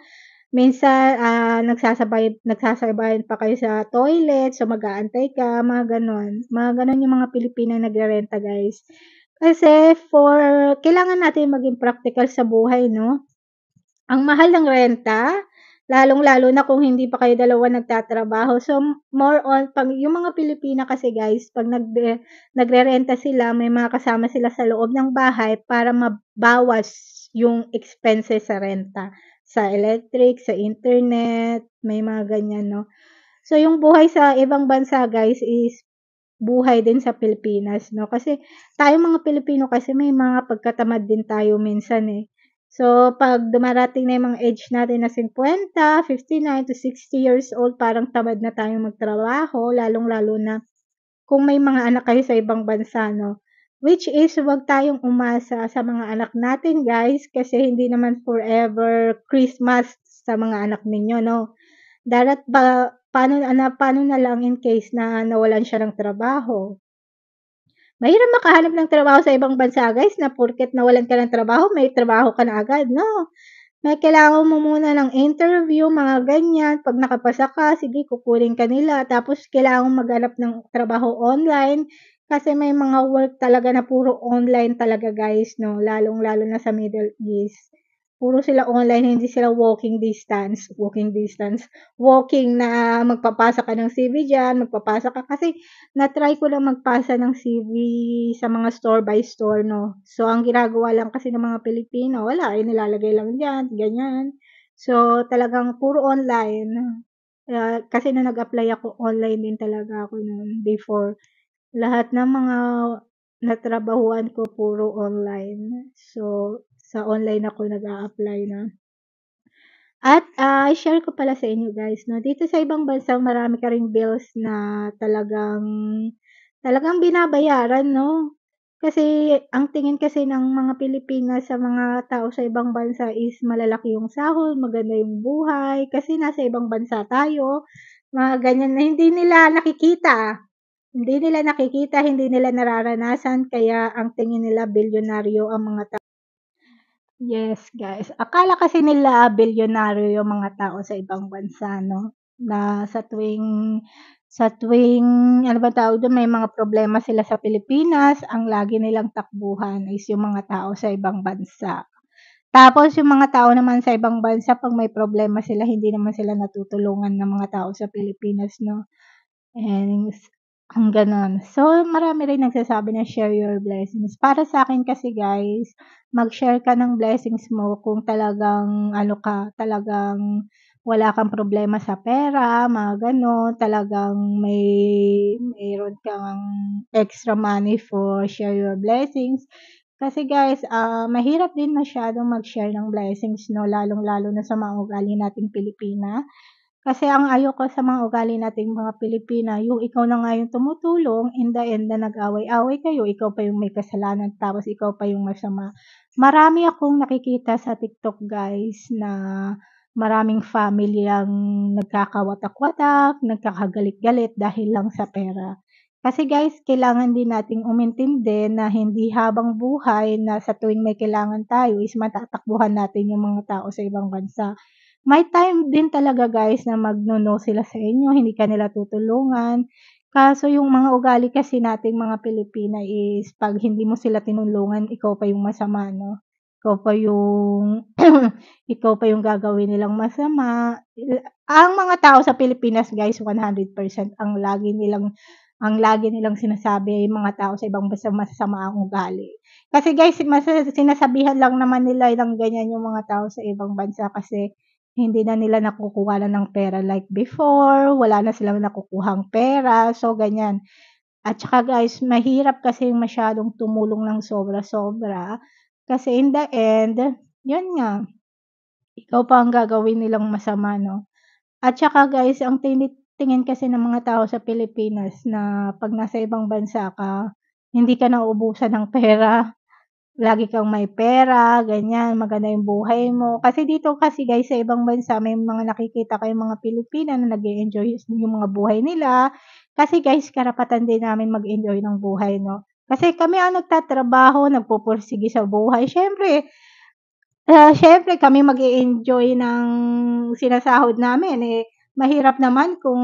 Minsan, nagsasabayan pa kayo sa toilet, so mag-aantay ka, mga gano'n. Mga gano'n yung mga Pilipino nagrerenta guys. Kasi kailangan natin maging praktikal sa buhay 'no. Ang mahal ng renta, lalong-lalo na kung hindi pa kayo dalawa nagtatrabaho. So, more on 'pag yung mga Pilipina kasi guys 'pag nagrerenta sila, may mga kasama sila sa loob ng bahay para mabawas yung expenses sa renta, sa electric, sa internet, may mga ganyan 'no. So, yung buhay sa ibang bansa guys is buhay din sa Pilipinas 'no, kasi tayong mga Pilipino kasi may mga pagkatamad din tayo minsan, eh. So, 'pag dumarating na yung mga age natin na 50, 59 to 60 years old parang tamad na tayong magtrabaho lalong-lalo na kung may mga anak kayo sa ibang bansa 'no. Which is huwag tayong umasa sa mga anak natin guys, kasi hindi naman forever Christmas sa mga anak ninyo 'no. Paano na lang in case na nawalan siya ng trabaho. Mahirap makahanap ng trabaho sa ibang bansa guys na porket nawalan ka ng trabaho may trabaho ka na agad, no. May kailangan mo muna ng interview, mga ganyan. 'Pag nakapasa ka, sige kukunin ka nila. Tapos kailangan mong maghanap ng trabaho online, kasi may mga work talaga na puro online talaga guys 'no, lalong-lalo na sa Middle East. Puro sila online, hindi sila walking na magpapasa ka ng CV diyan, magpapasa ka. Kasi na-try ko lang magpasa ng CV sa mga store by store 'no. So, ang ginagawa lang kasi ng mga Pilipino, wala, nilalagay lang diyan, ganyan. So, talagang puro online. Kasi nung nag-apply ako, online din talaga ako no'n before. Lahat ng mga natrabahuan ko puro online. So, sa online ako nag-a-apply na. At, i-share ko pala sa inyo guys 'no, dito sa ibang bansa marami ka ring bills na talagang binabayaran 'no. Kasi ang tingin kasi ng mga Pilipinas sa mga tao sa ibang bansa is malalaki yung sahod, maganda yung buhay, kasi nasa ibang bansa tayo, mga ganyan na hindi nila nakikita, hindi nila nararanasan kaya ang tingin nila bilyonaryo ang mga tao. Yes, guys. Akala kasi nila bilyonaryo yung mga tao sa ibang bansa 'no, na sa tuwing ano bang tawag dun, may mga problema sila sa Pilipinas, ang lagi nilang takbuhan is yung mga tao sa ibang bansa. Tapos yung mga tao naman sa ibang bansa 'pag may problema sila, hindi naman sila natutulungan ng mga tao sa Pilipinas 'no. And gano'n. So, marami rin nagsasabi na share your blessings. Para sa'kin kasi guys, mag-share ka ng blessings mo kung talagang ano ka, talagang wala kang problema sa pera, mga gano'n. Talagang mayroon kang extra money for share your blessings. Kasi guys, mahirap din masyadong mag-share ng blessings 'no, lalong-lalo na sa mga ugali nating Pilipina. Kasi ang ayaw ko sa mga ugali nating mga Pilipina, yung ikaw na nga yung tumutulong, in the end na nag-away-away kayo, ikaw pa yung may kasalanan tapos ikaw pa yung masama. Marami akong nakikita sa TikTok guys na maraming family ang nagkakawatak-watak, nagkakagalit-galit dahil lang sa pera. Kasi guys, kailangan din nating umintindi na hindi habang buhay na sa tuwing may kailangan tayo is matatakbuhan natin yung mga tao sa ibang bansa. May time din talaga guys na magno-no sila sa inyo, hindi ka nila tutulungan. Kaso yung mga ugali kasi nating mga Pilipina is 'pag hindi mo sila tinulungan, ikaw pa yung masama 'no? Ikaw pa yung ikaw pa yung gagawin nilang masama. Ang mga tao sa Pilipinas guys 100% ang lagi nilang sinasabi ay mga tao sa ibang bansa masasama ang ugali. Kasi guys sinasabihan lang naman nila ng ganyan yung mga tao sa ibang bansa kasi hindi na nila nakukuhanan ng pera like before, wala na silang nakukuhang pera, so ganyan. At saka guys, mahirap kasing masyadong tumulong ng sobra-sobra, kasi in the end, yun nga, ikaw pa ang gagawin nilang masama 'no. At saka guys, ang tingin kasi ng mga tao sa Pilipinas na 'pag nasa ibang bansa ka, hindi ka nauubusan ng pera. Lagi kang may pera, ganyan, maganda yung buhay mo. Kasi dito kasi guys sa ibang bansa may mga nakikita kayong mga Pilipina na nag-e-enjoy yung mga buhay nila. Kasi guys karapatan din namin mag-enjoy ng buhay 'no. Kasi kami ang nagtatrabaho, nagpupursige sa buhay, siyempre kami mag-e-enjoy ng sinasahod namin, eh, mahirap naman kung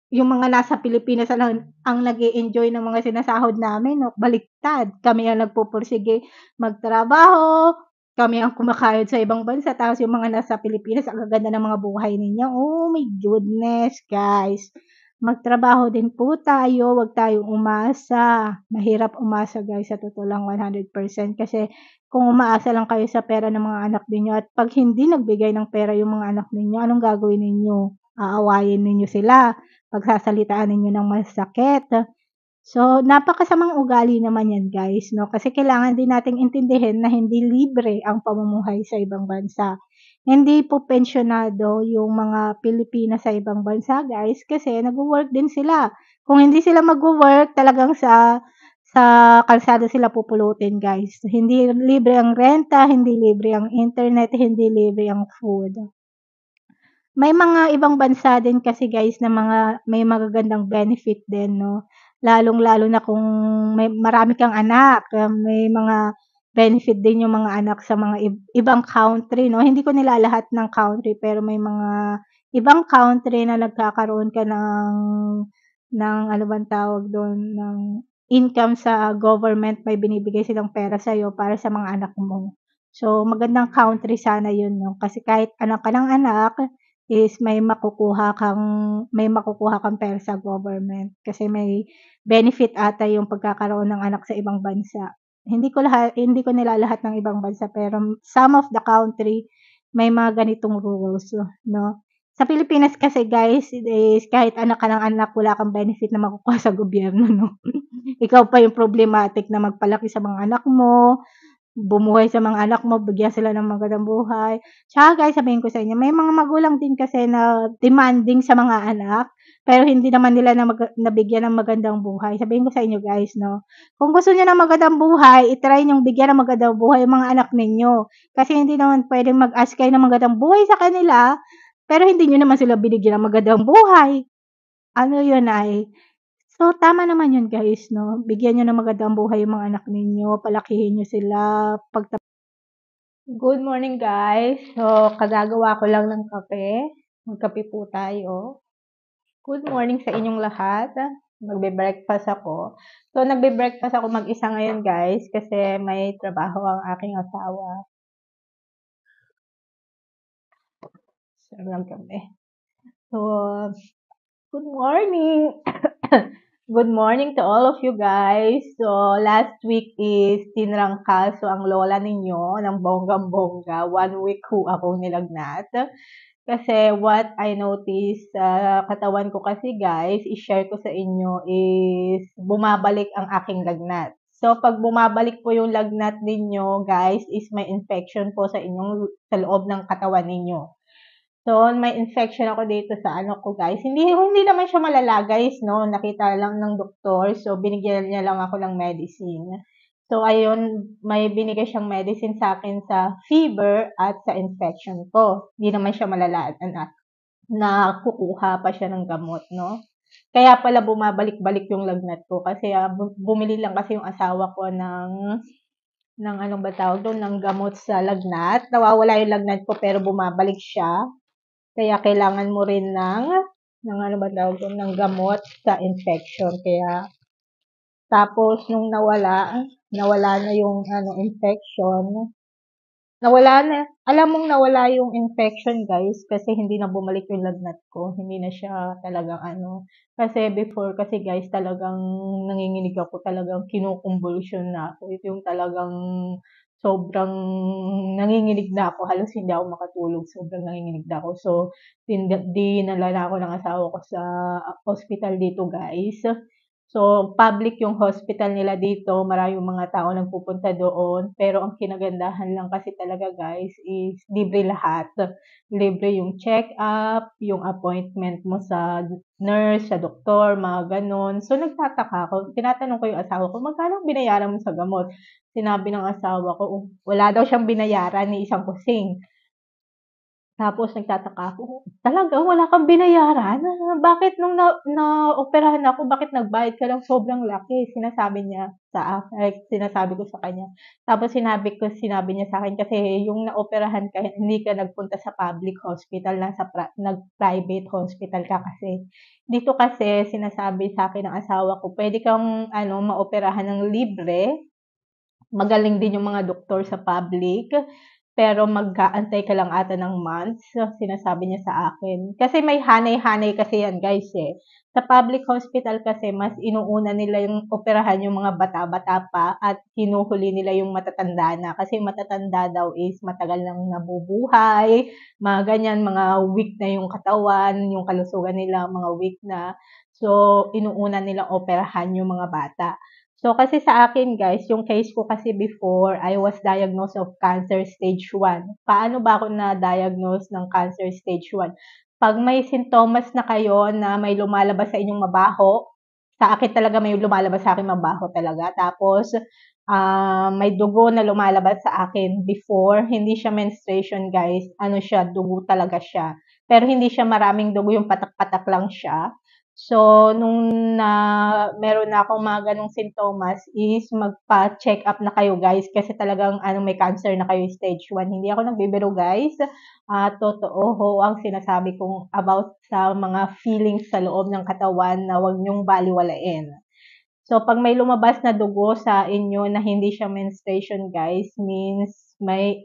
yung mga nasa Pilipinas ang nag-e-enjoy ng mga sinasahod namin 'no, baliktad. Kami ang nagpupursige magtrabaho, kami ang kumakayod sa ibang bansa, tapos yung mga nasa Pilipinas ang gaganda ng mga buhay ninyo. Oh my goodness, guys. Magtrabaho din po tayo, 'wag tayong umasa. Mahirap umasa guys, sa totoo lang 100% kasi kung umaasa lang kayo sa pera ng mga anak ninyo at 'pag hindi nagbigay ng pera yung mga anak ninyo, anong gagawin ninyo? aawayin ninyo sila, pagsasalitaan ninyo ng masakit. So, napakasamang ugali naman yan guys, no? Kasi kailangan din nating intindihin na hindi libre ang pamumuhay sa ibang bansa. Hindi po pensyonado yung mga Pilipina sa ibang bansa guys kasi nagwo-work din sila. Kung hindi sila magwo-work, talagang sa kalsada sila pupulutin guys. Hindi libre ang renta, hindi libre ang internet, hindi libre ang food. May mga ibang bansa din kasi guys na may magagandang benefit din 'no, lalong-lalo na kung marami kang anak, may mga benefit din yung mga anak sa mga ibang country 'no. Hindi ko nilalahat ng country pero may mga ibang country na nagkakaroon ka ng ano bang tawag dun, ng income sa government, may binibigay silang pera sa'yo para sa mga anak mo. So, magandang country sana yun 'no, kasi kahit anak ka ng anak is may makukuha kang pera sa government kasi may benefit ata yung pagkakaroon ng anak sa ibang bansa. Hindi ko nilalahat ng ibang bansa pero some of the country may mga ganitong rules 'no. Sa Pilipinas kasi guys is kahit anak ka ng anak wala kang benefit na makukuha sa gobyerno 'no. Ikaw pa yung problematic na magpalaki sa mga anak mo, bumuhay sa mga anak mo, bigyan sila ng magandang buhay. Tsaka guys, sabihin ko sa inyo, may mga magulang din kasi na demanding sa mga anak, pero hindi naman nila nabigyan ng magandang buhay. Sabihin ko sa inyo guys 'no, kung gusto niyo ng magandang buhay, i-try niyong bigyan ng magandang buhay yung mga anak ninyo. Kasi hindi naman puwedeng mag-ask kayo ng magandang buhay sa kanila, pero hindi niyo naman sila binigyan ng magandang buhay. Ano yun ay so, tama naman yun guys 'no, bigyan niyo ng magandang buhay yung mga anak ninyo, palakihin niyo sila, Good morning guys! So, kagagawa ko lang ng kape, magkape po tayo. Good morning sa inyong lahat, magbe-breakfast ako. So, nagbe-breakfast ako mag-isa ngayon guys, kasi may trabaho ang aking asawa. Sarap ng kape. So, good morning! Good morning to all of you guys. So, last week is tinrangkaso ang lola ninyo ng bonggang-bongga. 1 week ho akong nilagnat. Kasi what I noticed sa katawan ko kasi guys, i-share ko sa inyo is bumabalik ang aking lagnat. So, pag bumabalik po yung lagnat ninyo guys, is may infection po sa loob ng katawan ninyo. So, may infection ako dito sa ano ko guys. Hindi naman siya malala guys, no? Nakita lang ng doktor. So, binigyan niya lang ako ng medicine. So, ayun, may binigay siyang medicine sa akin sa fever at sa infection ko. Hindi naman siya malala na kukuha pa siya ng gamot, no? Kaya pala bumabalik-balik yung lagnat ko kasi bumili lang kasi yung asawa ko ng anong ba tawag doon, ng gamot sa lagnat. Nawawala yung lagnat ko pero bumabalik siya. Kaya kailangan mo rin ng ano ba tawag doon, ng gamot sa infection. Kaya, tapos nung nawala na yung infection, alam mong nawala yung infection guys, kasi hindi na bumalik yung lagnat ko. Hindi na siya talagang kasi before kasi guys, talagang nanginginig ako, talagang kinukumbulsyon na ako. Ito yung talagang sobrang nanginginig na ako, halos hindi ako makatulog, sobrang nanginginig na ako. So, dinala na ako ng asawa ko sa hospital dito guys. So, public yung hospital nila dito, maraming mga tao nagpupunta doon, pero ang kinagandahan lang kasi talaga guys is libre lahat. Libre yung check-up, yung appointment mo sa nurse, sa doktor, mga ganon. So, nagtataka ako, tinatanong ko yung asawa ko, magkano binayaran mo sa gamot? Sinabi ng asawa ko, wala daw siyang binayaran ni isang kusing. Tapos nagtataka ako, talaga wala kang binayaran? Bakit nung naoperahan ako, bakit nagbayad ka ng sobrang laki? Sinasabi ko sa kanya. Tapos sinabi niya sa akin kasi yung naoperahan ka, hindi ka nagpunta sa public hospital, nag-private hospital ka kasi. Dito kasi sinasabi sa akin ng asawa ko, pwede kang maoperahan ng libre. Magaling din yung mga doktor sa public. pero mag-aantay ka lang ata ng months, sinasabi niya sa akin. Kasi may hanay-hanay kasi yan guys eh. Sa public hospital kasi mas inuuna nila yung operahan yung mga bata-bata pa at hinuhuli nila yung matatanda na. Kasi matatanda daw is matagal nang nabubuhay, mga ganyan, mga weak na yung katawan, yung kalusugan nila, mga weak na. So, inuuna nilang operahan yung mga bata. So, kasi sa akin guys, yung case ko kasi before, I was diagnosed of cancer stage 1. Paano ba ako na-diagnose ng cancer stage 1? Pag may sintomas na kayo na may lumalabas sa inyong mabaho, sa akin talaga may lumalabas sa akin mabaho talaga. Tapos, may dugo na lumalabas sa akin before. Hindi siya menstruation guys. Ano siya, dugo talaga siya. Pero hindi siya maraming dugo, yung patak-patak lang siya. So, nung meron na akong mga ganong sintomas is magpa-check up na kayo guys kasi talagang may cancer na kayo stage 1. Hindi ako nagbibiro guys. Totoo ho ang sinasabi kong about sa mga feelings sa loob ng katawan na huwag niyong baliwalain. So, pag may lumabas na dugo sa inyo na hindi siya menstruation guys, means may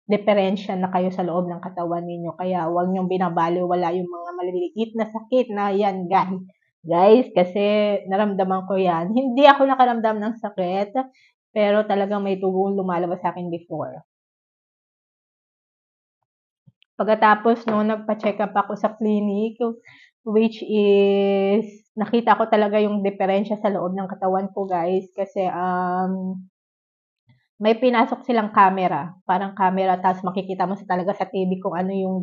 diferensya na kayo sa loob ng katawan ninyo. Kaya huwag niyong binabaliwala yung mga maliliit na sakit na yan, guys. Guys, kasi naramdaman ko yan. Hindi ako nakaramdam ng sakit, pero talagang may tugong lumalabas sa akin before. Pagkatapos no, nagpa-check up ako sa clinic, which is, nakita ko talaga yung diferensya sa loob ng katawan ko, guys. Kasi, may pinasok silang camera, parang camera, tapos makikita mo talaga sa TV kung ano yung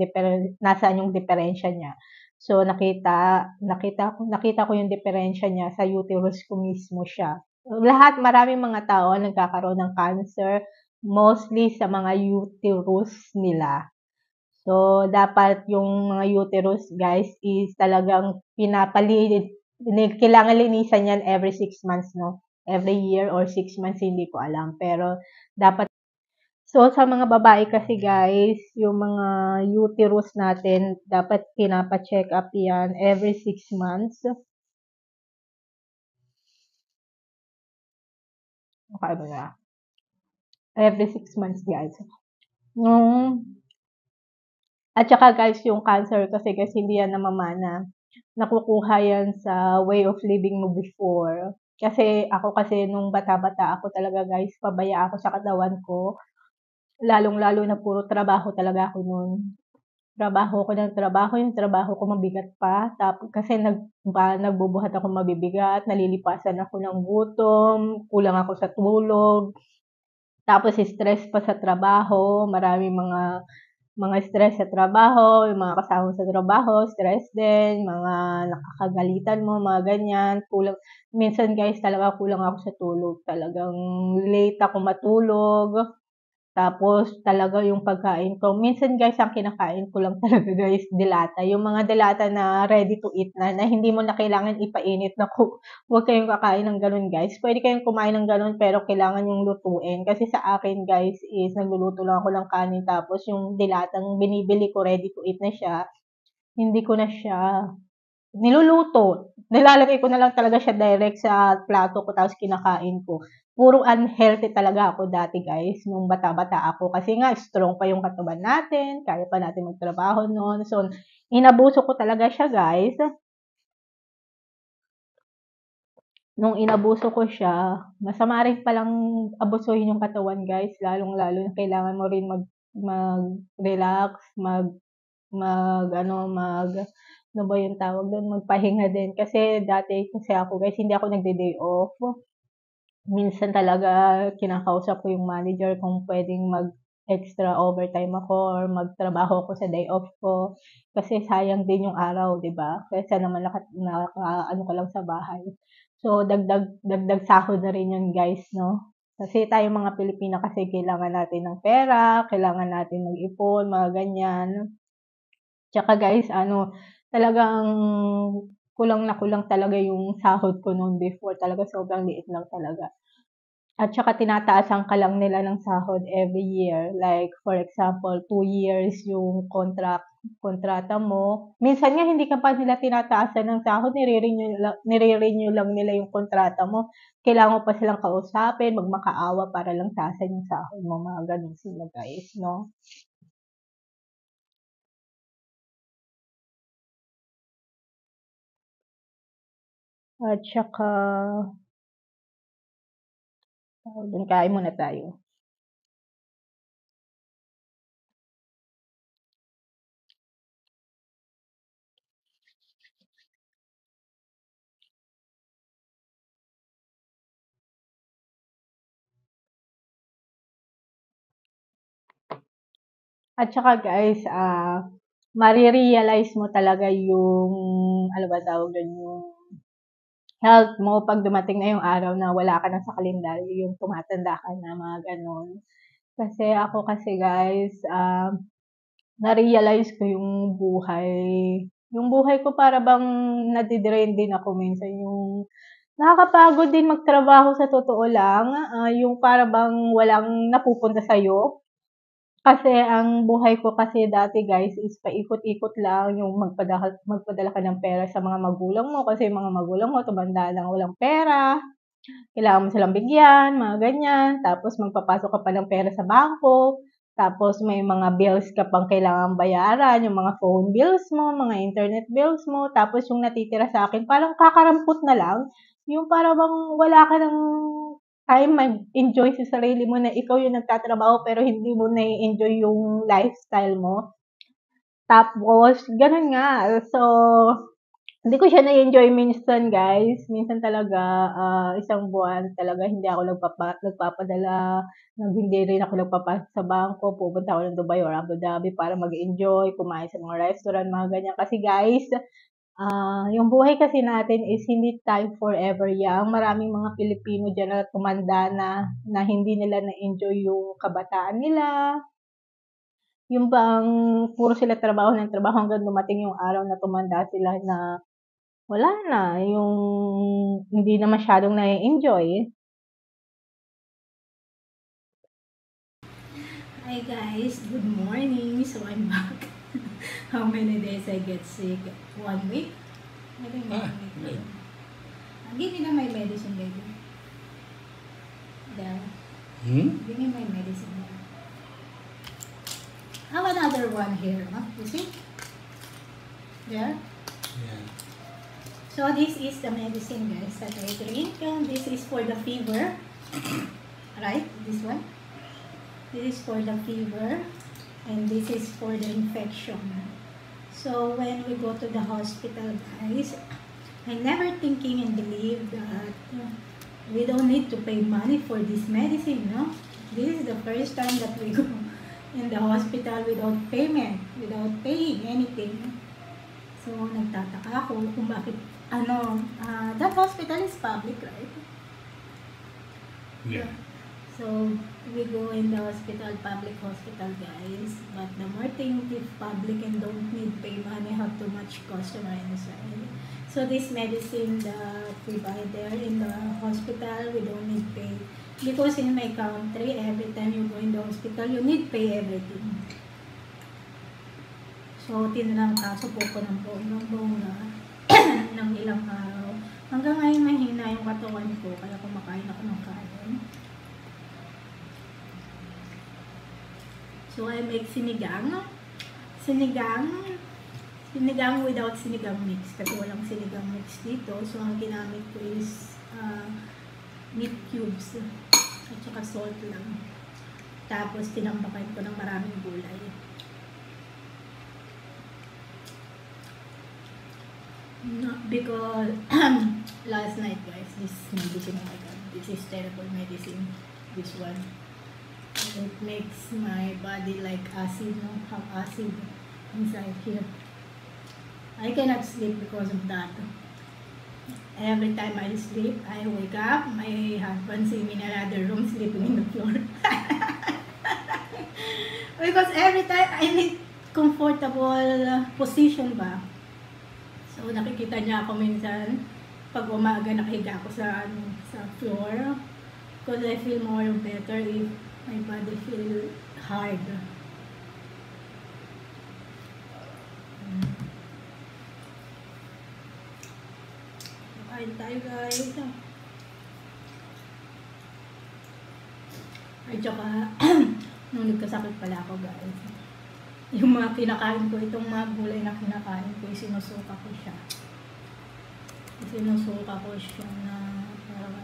nasaan yung diferensya niya. So, nakita ko yung diferensya niya sa uterus ko mismo siya. Maraming mga tao nagkakaroon ng cancer, mostly sa mga uterus nila. So, dapat yung mga uterus, guys, is talagang kailangan linisan yan every 6 months, no? Every year or 6 months, hindi ko alam. Pero, dapat. So, sa mga babae kasi, guys, yung mga uterus natin, dapat pinapa-check up yan every 6 months. Okay ba na? Every 6 months, guys. At saka guys, yung cancer kasi hindi yan namamana. Nakukuha yan sa way of living mo before. Kasi ako kasi nung bata-bata ako talaga guys, pabaya ako sa katawan ko. Lalong-lalo na puro trabaho talaga ako noon. Trabaho ko ng trabaho, yung trabaho ko mabigat pa. Tapos kasi nagbubuhat ako mabibigat, nalilipasan ako ng gutom, kulang ako sa tulog. Tapos stress pa sa trabaho, maraming mga stress sa trabaho, yung mga kasama sa trabaho, stress din, mga nakakagalitan mo, mga ganyan. Minsan guys, talaga kulang ako sa tulog. Talagang late ako matulog. Tapos talaga yung pagkain ko. Minsan guys, ang kinakain ko lang talaga guys, dilata. Yung mga dilata na ready to eat na hindi mo na kailangan ipainit. Naku, huwag kayong kakain ng ganun guys. Pwede kayong kumain ng ganun pero kailangan yung lutuin. Kasi sa akin guys is nagluluto lang ako ng kanin tapos yung dilatang binibili ko ready to eat na siya. Hindi ko na siya niluluto. Nilalagay ko na lang talaga siya direct sa plato ko tapos kinakain ko. Puro unhealthy talaga ako dati guys, nung bata-bata ako. Kasi nga, strong pa yung katawan natin, kaya pa natin magtrabaho noon. So, inabuso ko talaga siya guys. Nung inabuso ko siya, masama rin palang abusuhin yung katawan guys. Lalong-lalo na kailangan mo rin mag-relax, ano ba yung tawag doon, magpahinga din. Kasi dati kasi ako guys, hindi ako nagde-day off. Minsan talaga kinakausap ko yung manager kung pwedeng mag-extra overtime ako or magtrabaho ako sa day off ko. Kasi sayang din yung araw, di ba? Kaysa naman ano ka lang sa bahay. So, dagdag sahod na rin yun guys, no? Kasi tayo mga Pilipina kasi kailangan natin ng pera, kailangan natin mag-ipon, mga ganyan. Tsaka guys, talagang kulang na kulang talaga yung sahod ko noon before. Talaga sobrang liit lang talaga. At saka tinataasan ka lang nila ng sahod every year. Like, for example, 2 years yung contract. kontrata mo. Minsan nga hindi ka pa nila tinataasan ng sahod, nire-renew lang nila yung kontrata mo. Kailangan mo pa silang kausapin, magmakaawa para lang taasan yung sahod mo, mga ganun sila guys, no? At saka, dun kain muna tayo. At saka guys, marirealize mo talaga yung, ano ba tawag dun, yung health mo pag dumating na yung araw na wala ka na sa kalendaryo, yung tumatanda ka na, mga ganun. Kasi ako kasi guys, na-realize ko yung buhay. Yung buhay ko para bang nadidrain din ako minsan. Yung nakakapagod din magtrabaho sa totoo lang. Yung para bang walang napupunta sa'yo. Kasi ang buhay ko kasi dati guys is paikot-ikot lang yung magpadala ka ng pera sa mga magulang mo kasi yung mga magulang mo tumanda lang walang pera. Kailangan mo silang bigyan, mga ganyan. Tapos magpapasok ka pa ng pera sa bangko. Tapos may mga bills ka pang kailangan bayaran, yung mga phone bills mo, mga internet bills mo. Tapos yung natitira sa akin, parang kakarampot na lang. Yung parang bang wala ka ng time mag-enjoy sa sarili mo na ikaw yung nagtatrabaho pero hindi mo na-enjoy yung lifestyle mo. Tapos, ganun nga. So, hindi ko siya na-enjoy minsan guys. Minsan talaga, isang buwan talaga hindi ako nagpapadala, hindi rin ako nagpapasok sa bangko, pupunta ako ng Dubai or Abu Dhabi para mag-enjoy, kumain sa mga restaurant, mga ganyan. Kasi guys, yung buhay kasi natin is hindi tayo forever young. Maraming mga Pilipino dyan na tumanda na hindi nila na-enjoy yung kabataan nila. Yung bang puro sila trabaho ng trabaho hanggang dumating yung araw na tumanda sila na wala na, yung hindi na masyadong nai-enjoy. Hi guys, good morning. So I'm back. How many days I get sick? 1 week? I think 1 week. Give me na my medicine, baby. There. Give me my medicine there. Have another one here, huh? You see? There. Yeah. So this is the medicine, guys, that I drink. And this is for the fever. Right? This one. This is for the fever. And this is for the infection. So when we go to the hospital, guys, I never thinking and believe that we don't need to pay money for this medicine, no? This is the first time that we go in the hospital without payment, without paying anything. So, nagtataka ako kung bakit, that hospital is public, right? Yeah. So, we go in the hospital, public hospital, guys. But the more thing, if public and don't need pay money, have too much customer inside. So, this medicine that we buy there in the hospital, we don't need pay. Because in my country, every time you go in the hospital, you need pay everything. So, tinangkaso po ko ng bongga ng ilang araw. Hanggang ngayon mahina yung katawan ko, kaya kumakain ako ng kanin. So, I make sinigang. Sinigang without sinigang mix. Kasi walang sinigang mix dito. So, ang ginamit ko is meat cubes. At saka salt lang. Tapos, tinambakan ko ng maraming gulay. No, because last night, guys, this medicine, oh my god, this is terrible medicine. This one. It makes my body like acid, no? Have acid inside here. I cannot sleep because of that. Every time I sleep, I wake up, my husband see me in another room sleeping in the floor. Because every time I need comfortable position ba. So nakikita niya ako minsan pag umaga nakahiga ako sa floor. Because I feel more better if my body feel hard. Kain tayo guys. Ay, tsaka, nung nagkasakit pala ako guys. Yung mga kinakain ko, itong mga gulay na kinakain ko, sinusuka ko siya. Sinusuka ko siya na parang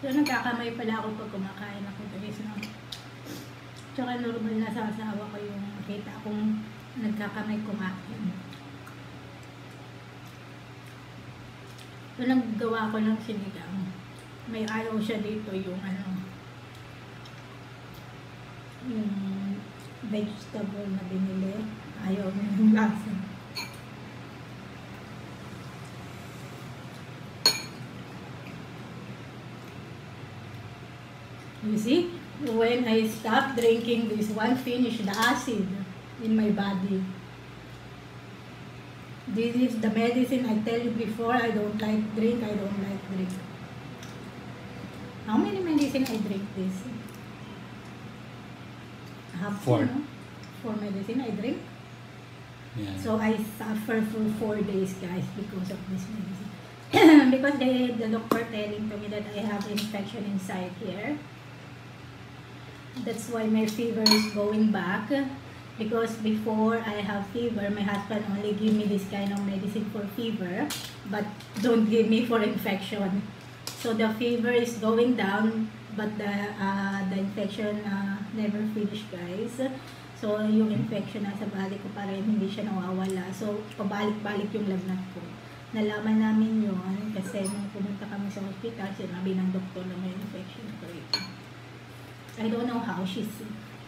so, nagkakamay pala ako pag kumakain ako guys. No? Tsaka normal na sa asawa ko yung makita akong nagkakamay kumain. So, naggawa ko ng sinigang. May ayaw siya dito yung yung vegetable na binili. Ayaw niya yung lasa. You see, when I stop drinking this one, finish the acid in my body. This is the medicine I tell you before. I don't like drink. How many medicine I drink this? Half 4. No? 4 medicine I drink. Yeah. So I suffer for 4 days, guys, because of this medicine. Because the doctor telling to me that I have infection inside here. That's why my fever is going back. Because before I have fever, my husband only give me this kind of medicine for fever, but don't give me for infection. So the fever is going down, but the infection never finished, guys. So yung infection nasa body ko pa rin, hindi siya nawawala. So pabalik-balik yung lagnat ko. Nalaman namin yun kasi nung pumunta kami sa hospital, sinabi ng doktor na may infection ko ito. I don't know how she's.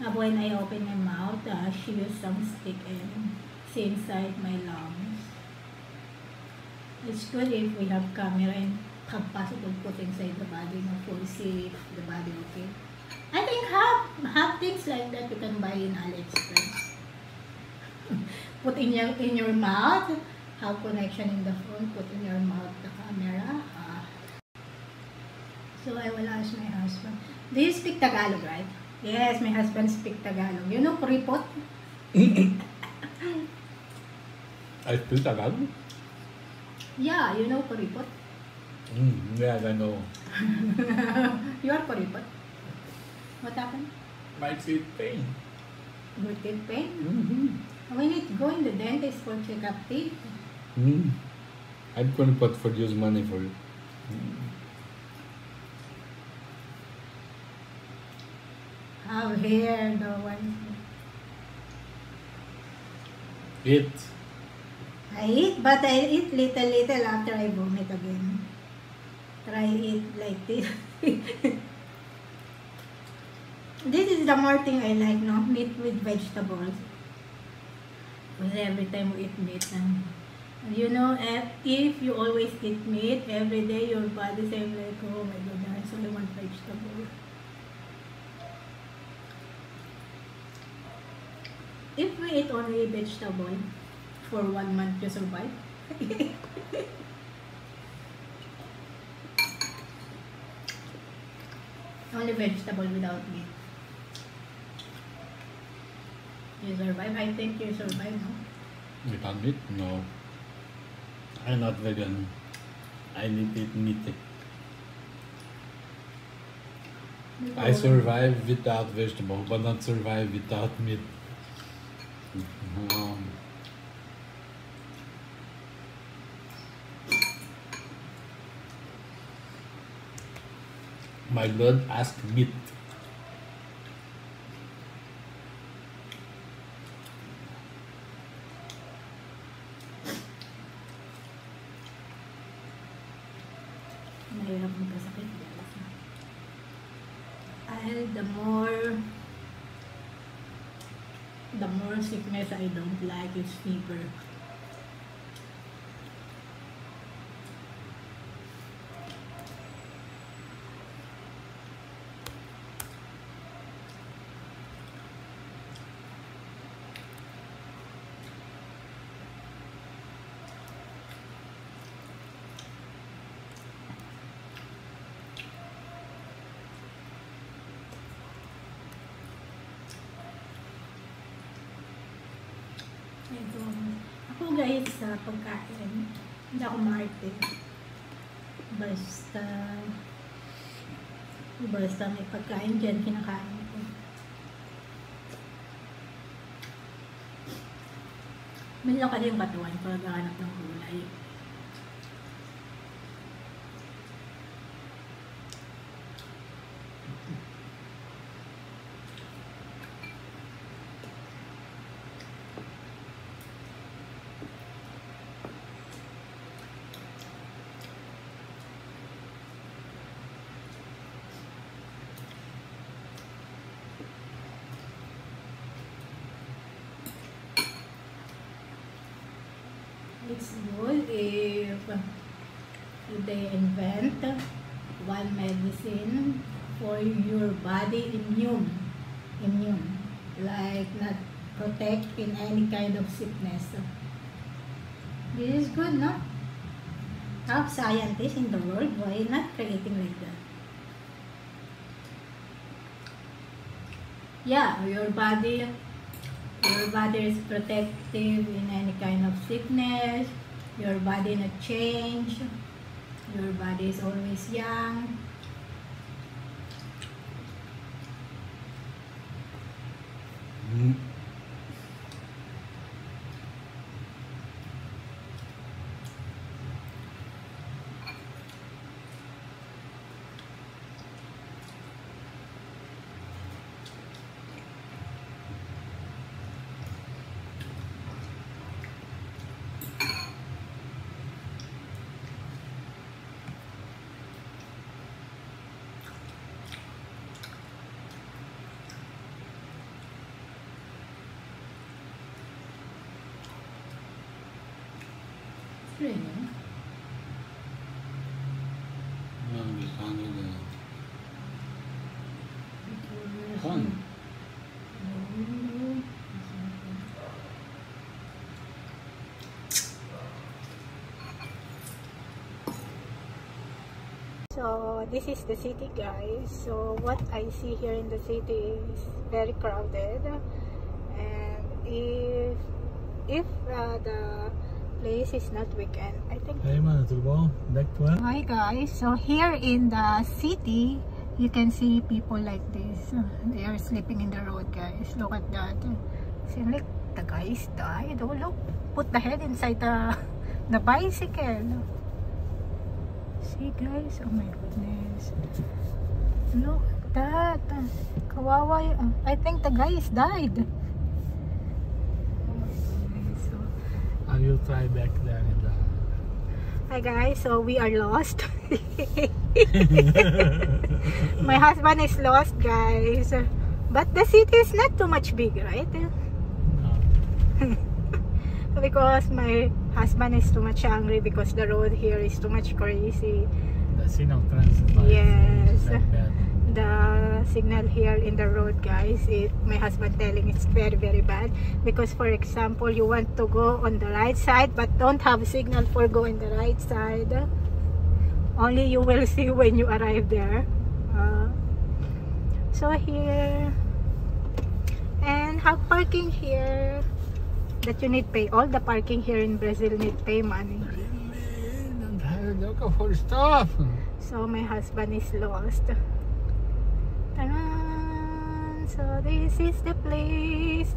When I open my mouth, she used some stick and see inside my lungs. It's good if we have camera and have possible put inside the body for see if the body okay. I think have things like that you can buy in AliExpress. Put in your mouth, have connection in the phone, put in your mouth the camera. So I will ask my husband. Do you speak Tagalog, right? Yes, my husband speak Tagalog. You know kuripot? I speak Tagalog? Yeah, you know kuripot? Yeah, I know. You are kuripot? What happened? My teeth pain. Your teeth pain? Mm-hmm. We need to go in the dentist for check-up teeth. I'm gonna produce money for you. Have hair, the one. Eat. I eat, but I eat little after I vomit again. Try eat like this. This is the more thing I like, no? Meat with vegetables. Because every time we eat meat, you know, if you always eat meat every day, your body says like, oh my goodness, I only want vegetable. If we eat only vegetable for 1 month, you survive. Only vegetable without meat. You survive? I think you survive, no? Without meat? No. I'm not vegan. I need to eat meat. I survive without vegetable, but not survive without meat. My Lord asked meat. Mahirap magkasakit, guys. And the more sickness I don't like is fever. guys sa pagkain. Hindi ako maarte. Basta may pagkain dyan, kinakain ko. Minsan kasi yung katawan ko naghahanap ng gulay. It's good if they invent one medicine for your body immune, like not protect in any kind of sickness. This is good, no? Top scientists in the world, why not creating like that? Yeah, your body is protective in any kind of sickness. Your body not change. Your body is always young. Raining. No, we found the fun. So this is the city, guys. So what I see here in the city is very crowded, and if the place is not weekend, I think. Hi guys, so here in the city you can see people like this. They are sleeping in the road, guys. Look at that. See, like the guys died. Oh look, put the head inside the bicycle. See guys, oh my goodness, look at that. Kawawa. I think the guys died. You try back there in the... Hi guys, so we are lost. My husband is lost, guys, but the city is not too much big, right? No. Because my husband is too much angry because the road here is too much crazy. The signal transit. Yes, like that. The signal here in the road, guys, my husband telling it's very bad, because for example you want to go on the right side but don't have signal for going the right side. Only you will see when you arrive there. So here, and have parking here that you need pay. All the parking here in Brazil need pay money. Don't have look for stuff. So my husband is lost. So this is the place.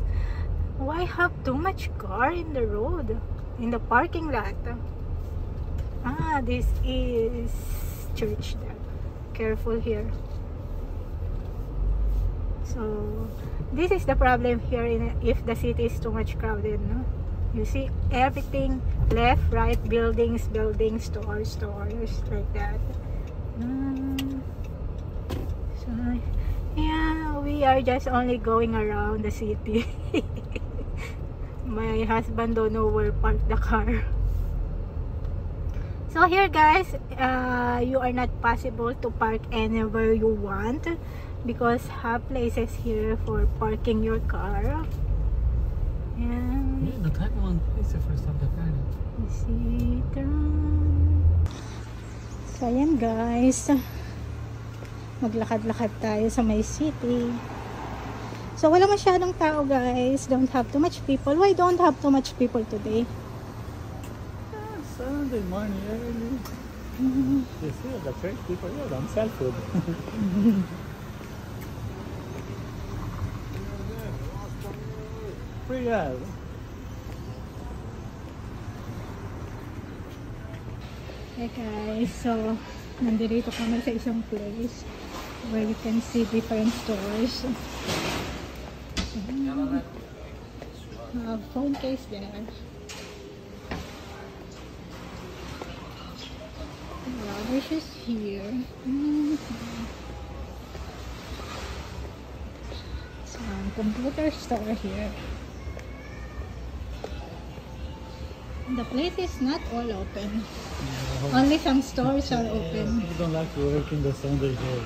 Why have too much car in the road, in the parking lot? This is church there. Careful here. So this is the problem here if the city is too much crowded, no? You see everything left, right, buildings, stores like that. So yeah, we are just only going around the city. My husband don't know where park the car. So here, guys, you are not possible to park anywhere you want, because have places here for parking your car. And the time one place for stop the car. you see, so ayan guys, maglakad-lakad tayo sa may city. So wala masyadong tao, guys. Don't have too much people. Why don't have too much people today? Sunday morning early. You see, the church people here don't sell food. Free ad. Hey guys, so nandito kami sa isang place where you can see different stores. Phone case there. Rubbish is here. Some computer store here. The place is not all open. Only some stores are open. You don't like to work in the Sunday here.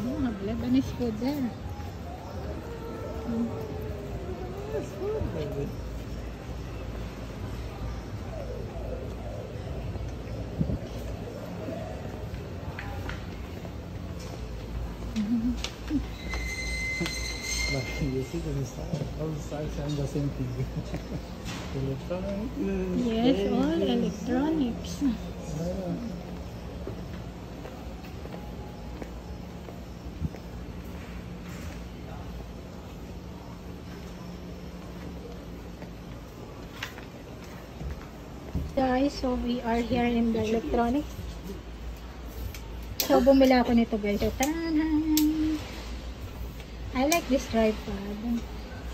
Oh, Lebanese food there. That's food, baby. Like you see the inside, all sides are the same thing. Electronic. Yes, all electronics. Yeah. Guys, so we are here in the electronics. So bumili ako nito guys. So, taran! I like this tripod.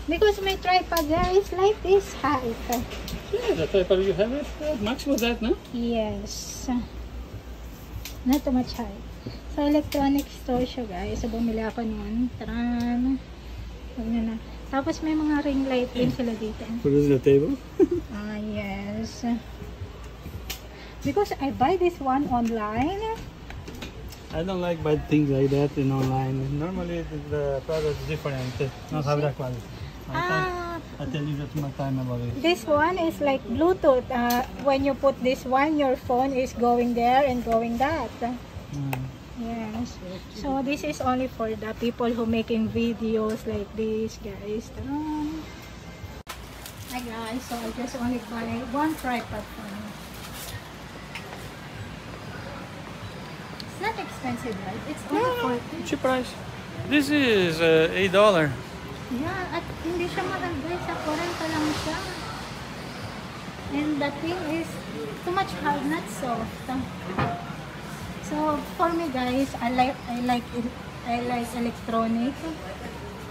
Because my tripod guys like this height. Yeah, the tripod you have it. Max was that, no? Yes. Not too much height. So electronic store siya guys. So bumili ako noon. Taran! Huwag nyo na. Tapos may mga ring light din sila dito. Put it on the table. Yes. Because I buy this one online. I don't like bad things like that in online. Normally the product is different. Not have that quality. I tell you that my time about it. This one is like Bluetooth. When you put this one, your phone is going there and going that. Yes. So this is only for the people who making videos like this, guys. Hi guys, so I just only buy one tripod for me. It's not expensive, right? It's only 40. Cheap price. This is $8. Yeah, at hindi siya mahal guys. Sa 40 lang siya. And the thing is too much hard, not soft. So for me guys, I like electronic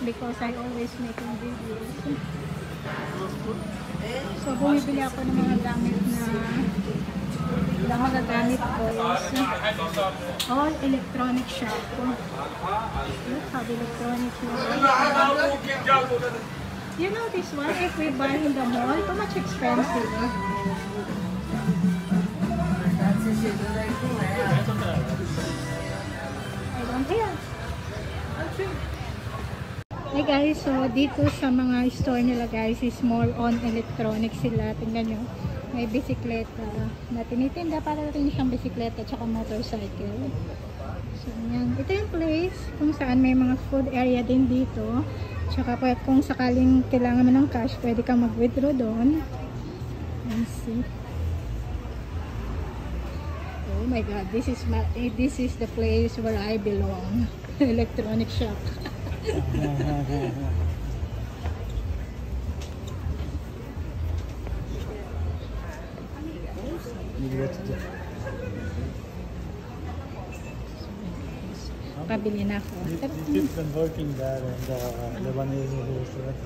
because I always making videos. So bumibili ako ng mga gamit na magagamit ko is all electronic shop. Look how electronic is. You know this one, if we buy in the mall, too much expensive. I don't hear. Hey guys, so dito sa mga store nila guys is more on electronics sila. Tingnan nyo, may bisikleta na tinitinda, para rin siyang bisikleta tsaka motorcycle. So yan, ito yung place kung saan may mga food area din dito. Tsaka kung sakaling kailangan mo ng cash, pwede kang mag-withdraw doon. Let's see. Oh my god, this is the place where I belong. Electronic shop. Pabili na ako. You've been working there and Lebanese restaurant.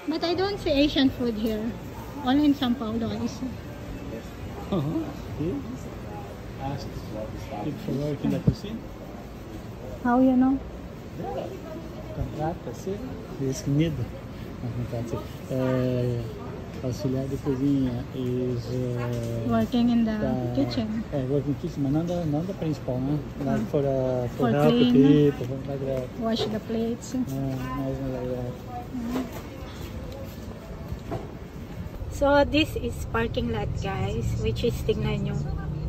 But I don't see Asian food here. Only in São Paulo I see. Ask if you work in the cuisine. How you know? Contract, see? This need. auxiliar de cozinha is Working in the kitchen. Working kitchen, mas não da principal, né? Like for For help clean. people, something like that. Wash the plates. Nice like that. So this is parking lot, guys, which is, tingnan nyo,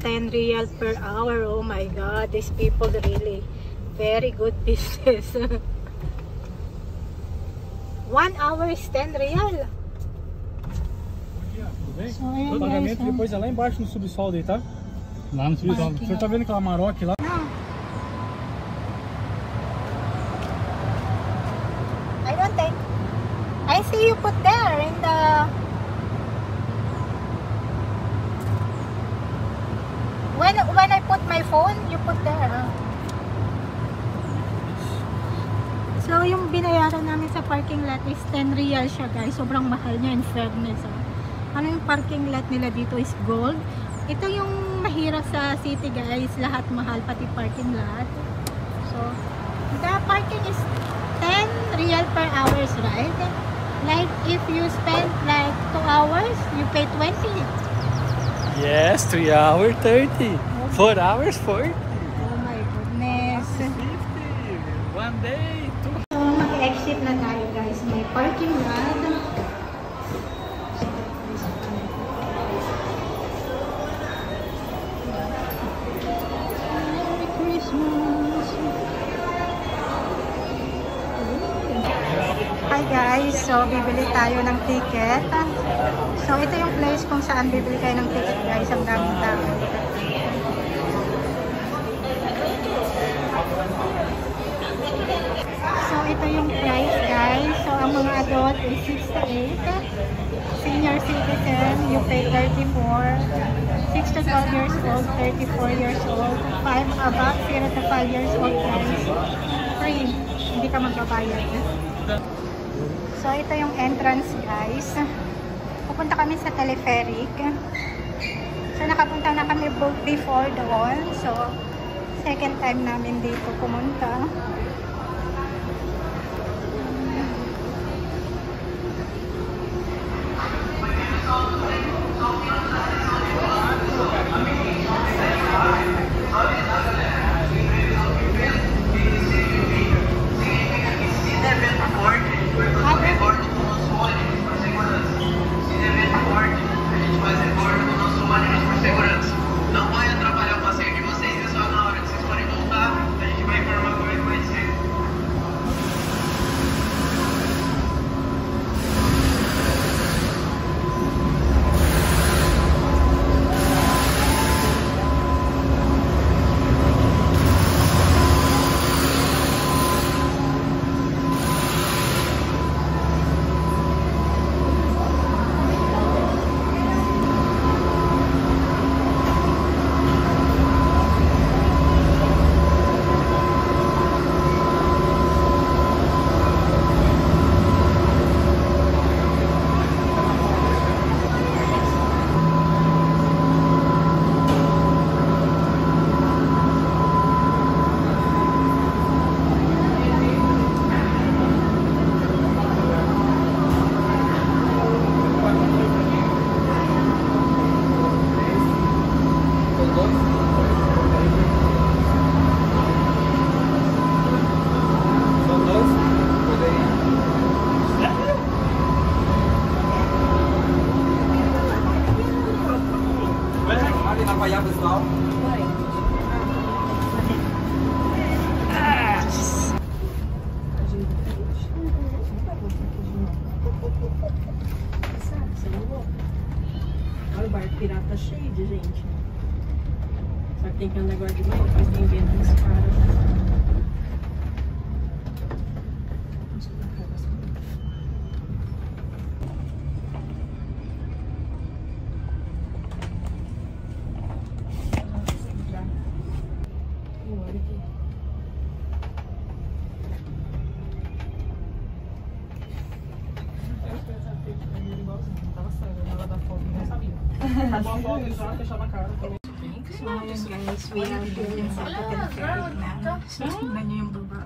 10 real per hour. Oh my god, these people really very good business. 1 hour is 10 real. So, ayan O pagamento guys. depois é lá embaixo no subsolo daí, tá? Lá no subsolo. O senhor tá vendo aquela maroque lá? I don't think. I see you put there in the... When I put my phone, you put there. So, yung binayaran namin sa parking lot is 10 real siya, guys. Sobrang mahal niya, in fairness. Ano yung parking lot nila dito is gold. Ito yung mahirap sa city, guys. Lahat mahal, pati parking lot. So, the parking is 10 real per hours, right? Like, if you spend like 2 hours, you pay 20. Yes, 3 hours 30. 4 hours 40. Oh my goodness. 50. One day. So, mag-exit na tayo, guys. May parking lot. Merry Christmas. Hi guys, so bibili tayo ng ticket. So ito yung place kung saan bibili kayo ng ticket, guys. Ang daming tao. So ito yung price, guys. So ang mga adult is 68. Senior citizen, you pay 34. 6 to 12 years old, 34 years old. 5 above, 0 to 5 years old, guys. Free. Hindi ka magbabayad. So, ito yung entrance, guys. Pupunta kami sa teleferic. So, nakapunta na kami before doon. So, second time namin dito pumunta. Não vai atrapalhar o passeio de vocês, é só na hora que vocês forem voltar, a gente vai informar como é que vai ser. Olha o barco pirata cheio de gente. Só que tem que andar agora de manhã, depois tem vento nos caras. So, ayun guys, we are here in sa teleferic na. So, tingnan nyo yung baba.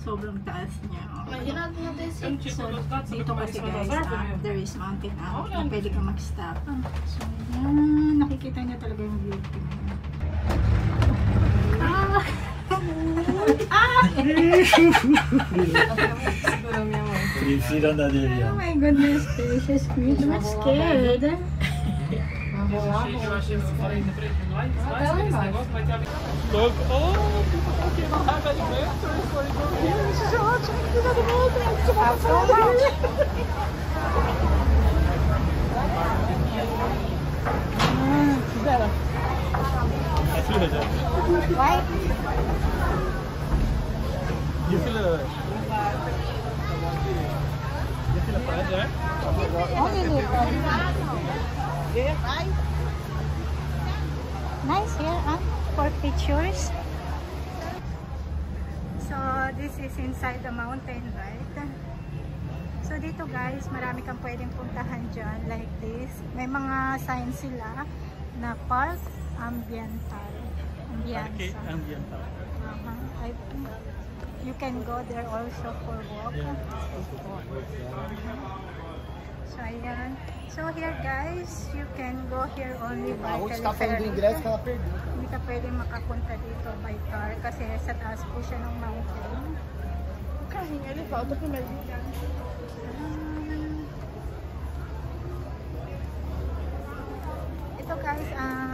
Sobrang taas niya. So, dito kasi guys, there is mountain out na pwede ka mag-stop. So, yan. Nakikita niya talaga yung view. Oh my goodness gracious, I'm scared. Look, I feel it. Why? You feel a fire there? Only little. Nice here, for pictures. So, this is inside the mountain, right? So, dito guys, marami kang pwedeng puntahan dyan, like this. May mga signs sila na park ambiental. Okay, ambiental. You can go there also for walk. So, ayan. So, here guys, you can go here only by telepheric. Hindi ka pwede makapunta dito by car kasi sa taas po siya ng mountain. Ito guys,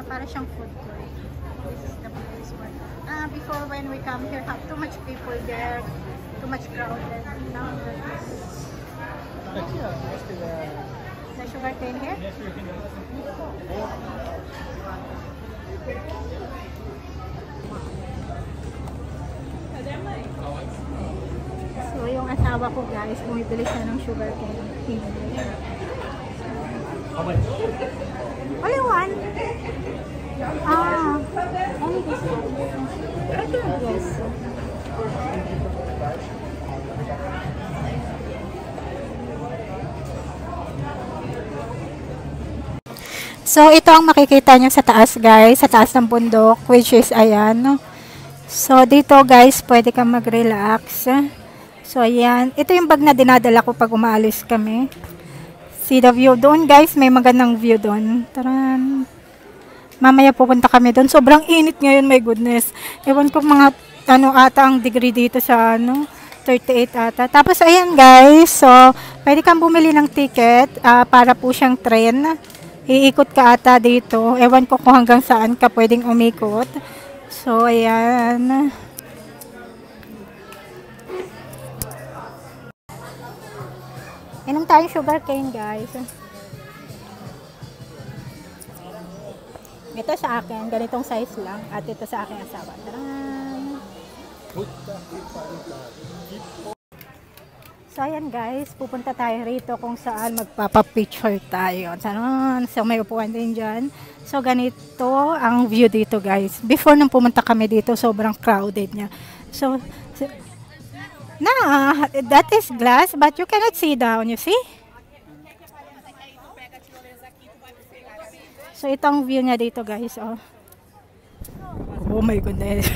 para siyang food court. This is the place where before when we come here have too much people there, too much crowded. Now the sugar cane here. So yung asawa ko guys, bumibili siya ng sugar cane. Only one? Only this one. Yes. So, ito ang makikita nyo sa taas guys, sa taas ng bundok, which is ayan. So, dito guys, pwede kang mag-relax. So, ayan. Ito yung bag na dinadala ko pag umaalis kami. See the view doon guys, may magandang view doon. Taran. Mamaya pupunta kami doon. Sobrang init ngayon, my goodness. Ewan ko mga ata ang degree dito sa 38 ata. Tapos ayan guys, so pwede kang bumili ng ticket para po siyang train. Iikot ka ata dito. Ewan ko kung hanggang saan ka pwedeng umikot. So ayan. Inom tayong sugar cane guys. Ito sa akin, ganitong size lang. At ito sa aking asawa. Taran! So ayan guys, pupunta tayo rito kung saan magpapapicture tayo. So may upuan din dyan. So ganito ang view dito guys. Before nung pumunta kami dito, sobrang crowded niya. So that is glass but you cannot see down, you see? So itong view niya dito guys, oh. Oh my goodness.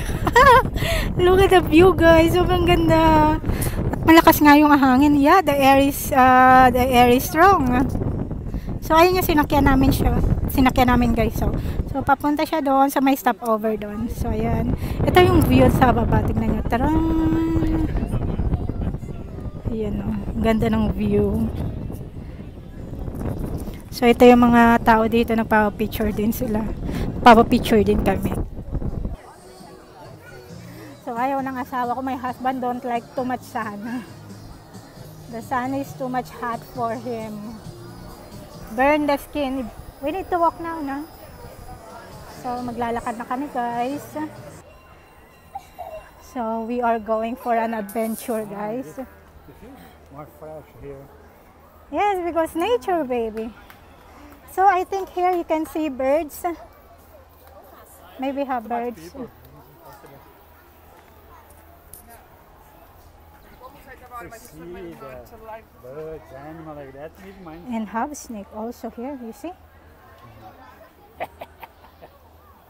Look at the view guys, sobrang ganda. At malakas nga yung hangin. Yeah, the air is strong. So ayun yung sinakyan namin guys. So papunta siya doon sa may stopover doon. So ayan. Ito yung view sa baba, tingnan niyo. Tarang. Ayan oh, ganda ng view. So ito yung mga tao dito, nagpapapicture din sila. Papapicture din kami. So ayaw ng asawa ko, my husband don't like too much sun. The sun is too much hot for him. Burn the skin. We need to walk now, no? So maglalakad na kami guys. So we are going for an adventure guys. More fresh here. Yes, because nature baby. So I think here you can see birds. Maybe have birds. See the birds, animal like that, never mind. And have snake also here, you see?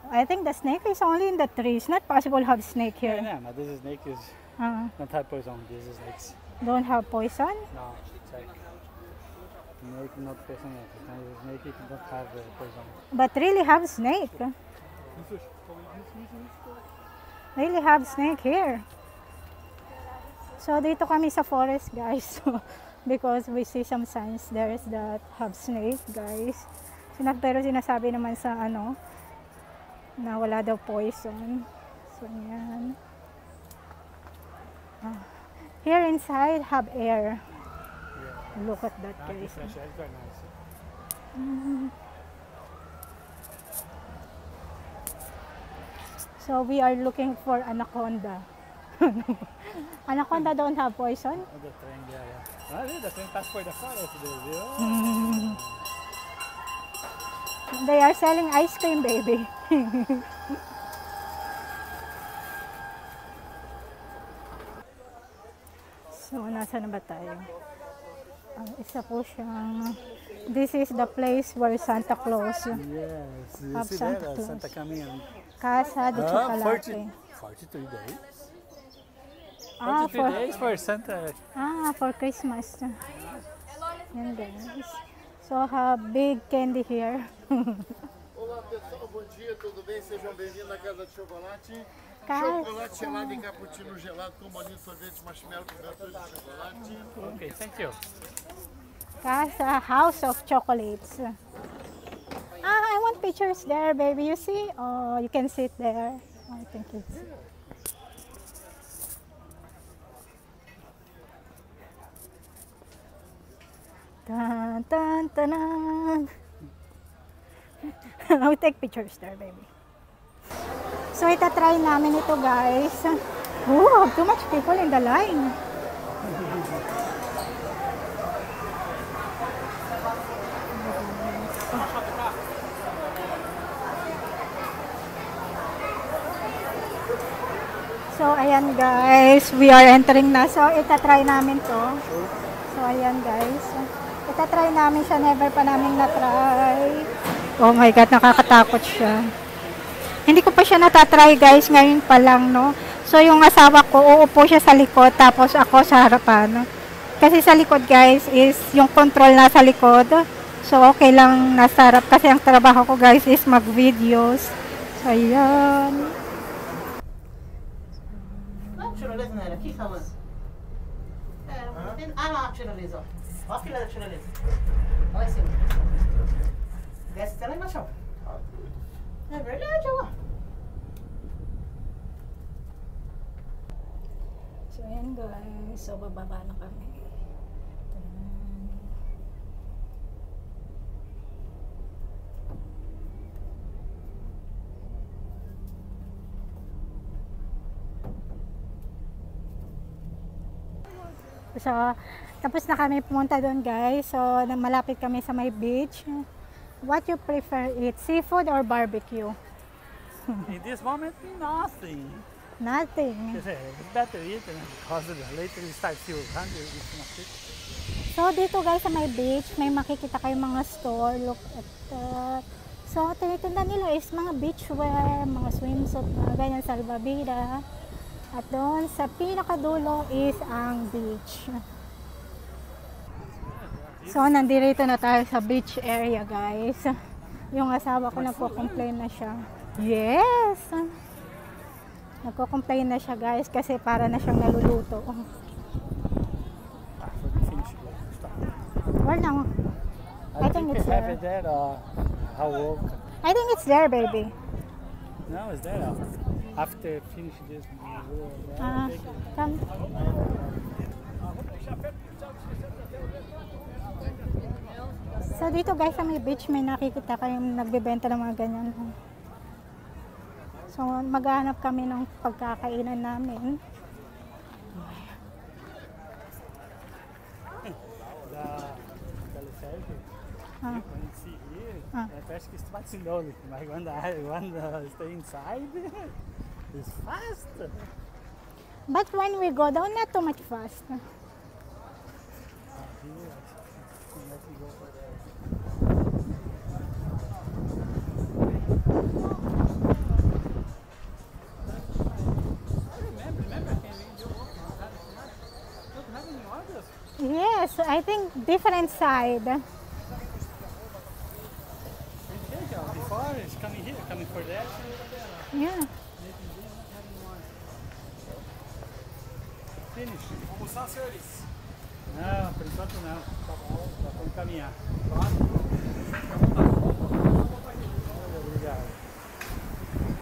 I think the snake is only in the trees. Not possible to have snake here. Yeah, no, this snake is Don't have poison. This is like Don't have poison? no. It's like snake not poison. Snake it don't have poison. But really have snake. Really have snake here. So dito kami sa forest, guys. So, because we see some signs there is that have snake, guys. Pero sinasabi naman sa ano na wala daw poison. So yan. Here inside have air. Yeah. Look at that, guys. So we are looking for anaconda. Anaconda don't have poison? Oh, the train, yeah. Oh, the train passed for the forest there, They are selling ice cream, baby. So, nasa na ba tayo? Isa po siyang... This is the place where Santa Claus... Yes, you Have see Santa there, Claus. Santa coming and... Casa de Chocolate. 43 days. Ah, 43 days for Santa. for Christmas. Yan, guys. So, have big candy here. Olá pessoal, bom dia, tudo bem? Sejam bem-vindos à Casa de Chocolate. Casa. Chocolate gelado e cappuccino gelado com bolinho de sorvete, marshmallow, cobertura de chocolate. Okay, thank you. Casa House of Chocolates. I want pictures there, baby. You see? Oh, you can sit there. I think it's... Dun, dun, dun, dun. I'll take pictures there, baby. So, itatry namin ito, guys. Oh, too much people in the line. So, ayan, guys. We are entering na. So, itatry namin to. So, ayan, guys. Itatry namin siya. Never pa namin na-try. Oh my God, nakakatakot siya. Hindi ko pa siya natatry, guys. Ngayon pa lang, no? So, yung asawa ko, uupo siya sa likod, tapos ako sa harapan. Kasi sa likod, guys, is yung control nasa likod. So, okay lang nasa harap. Kasi ang trabaho ko, guys, is mag-videos. So, ayan. Tirolesa não era aqui, Salão? Lá, tirolesa, ó. Olha a fila da tirolesa. Olha em cima. Desce até lá embaixo, ó. É verdade, ó. So, ayan, guys. So, bababa na kami. So, tapos na kami pumunta doon, guys. So, malapit kami sa may beach. What you prefer eat? Seafood or barbecue? In this moment, nothing. Nothing. It's better eat because later you start feel hungry. It's not it. So, dito, guys, sa may beach, may makikita kayong mga store. Look at that. So, tinitinda nila is mga beachwear, mga swimsuit, mga ganyan, salbabida. At doon, sa pinakadulo is ang beach. So, nandito na tayo sa beach area, guys. Yung asawa ko nagko-complain na siya. Yes! Nagko-complain na siya, guys, kasi para na siyang naluluto. Where now? I think it's there. There, how walk? I think it's there, baby. No, it's there. After finish this, Come. So dito, guys, sa may beach may nakikita kayong nagbebenta ng mga ganyan. So maghahanap kami ng pagkakainan namin. Parece que está vacilando, mas quando stay inside, it's fast. But when we go down, not too much fast. have any orders? Yes, I think different side. Before it's coming here, coming for that. Yeah. Finish. Almoçar, senhores? Não, por enquanto não. Tá bom, já vamos caminhar. Obrigado.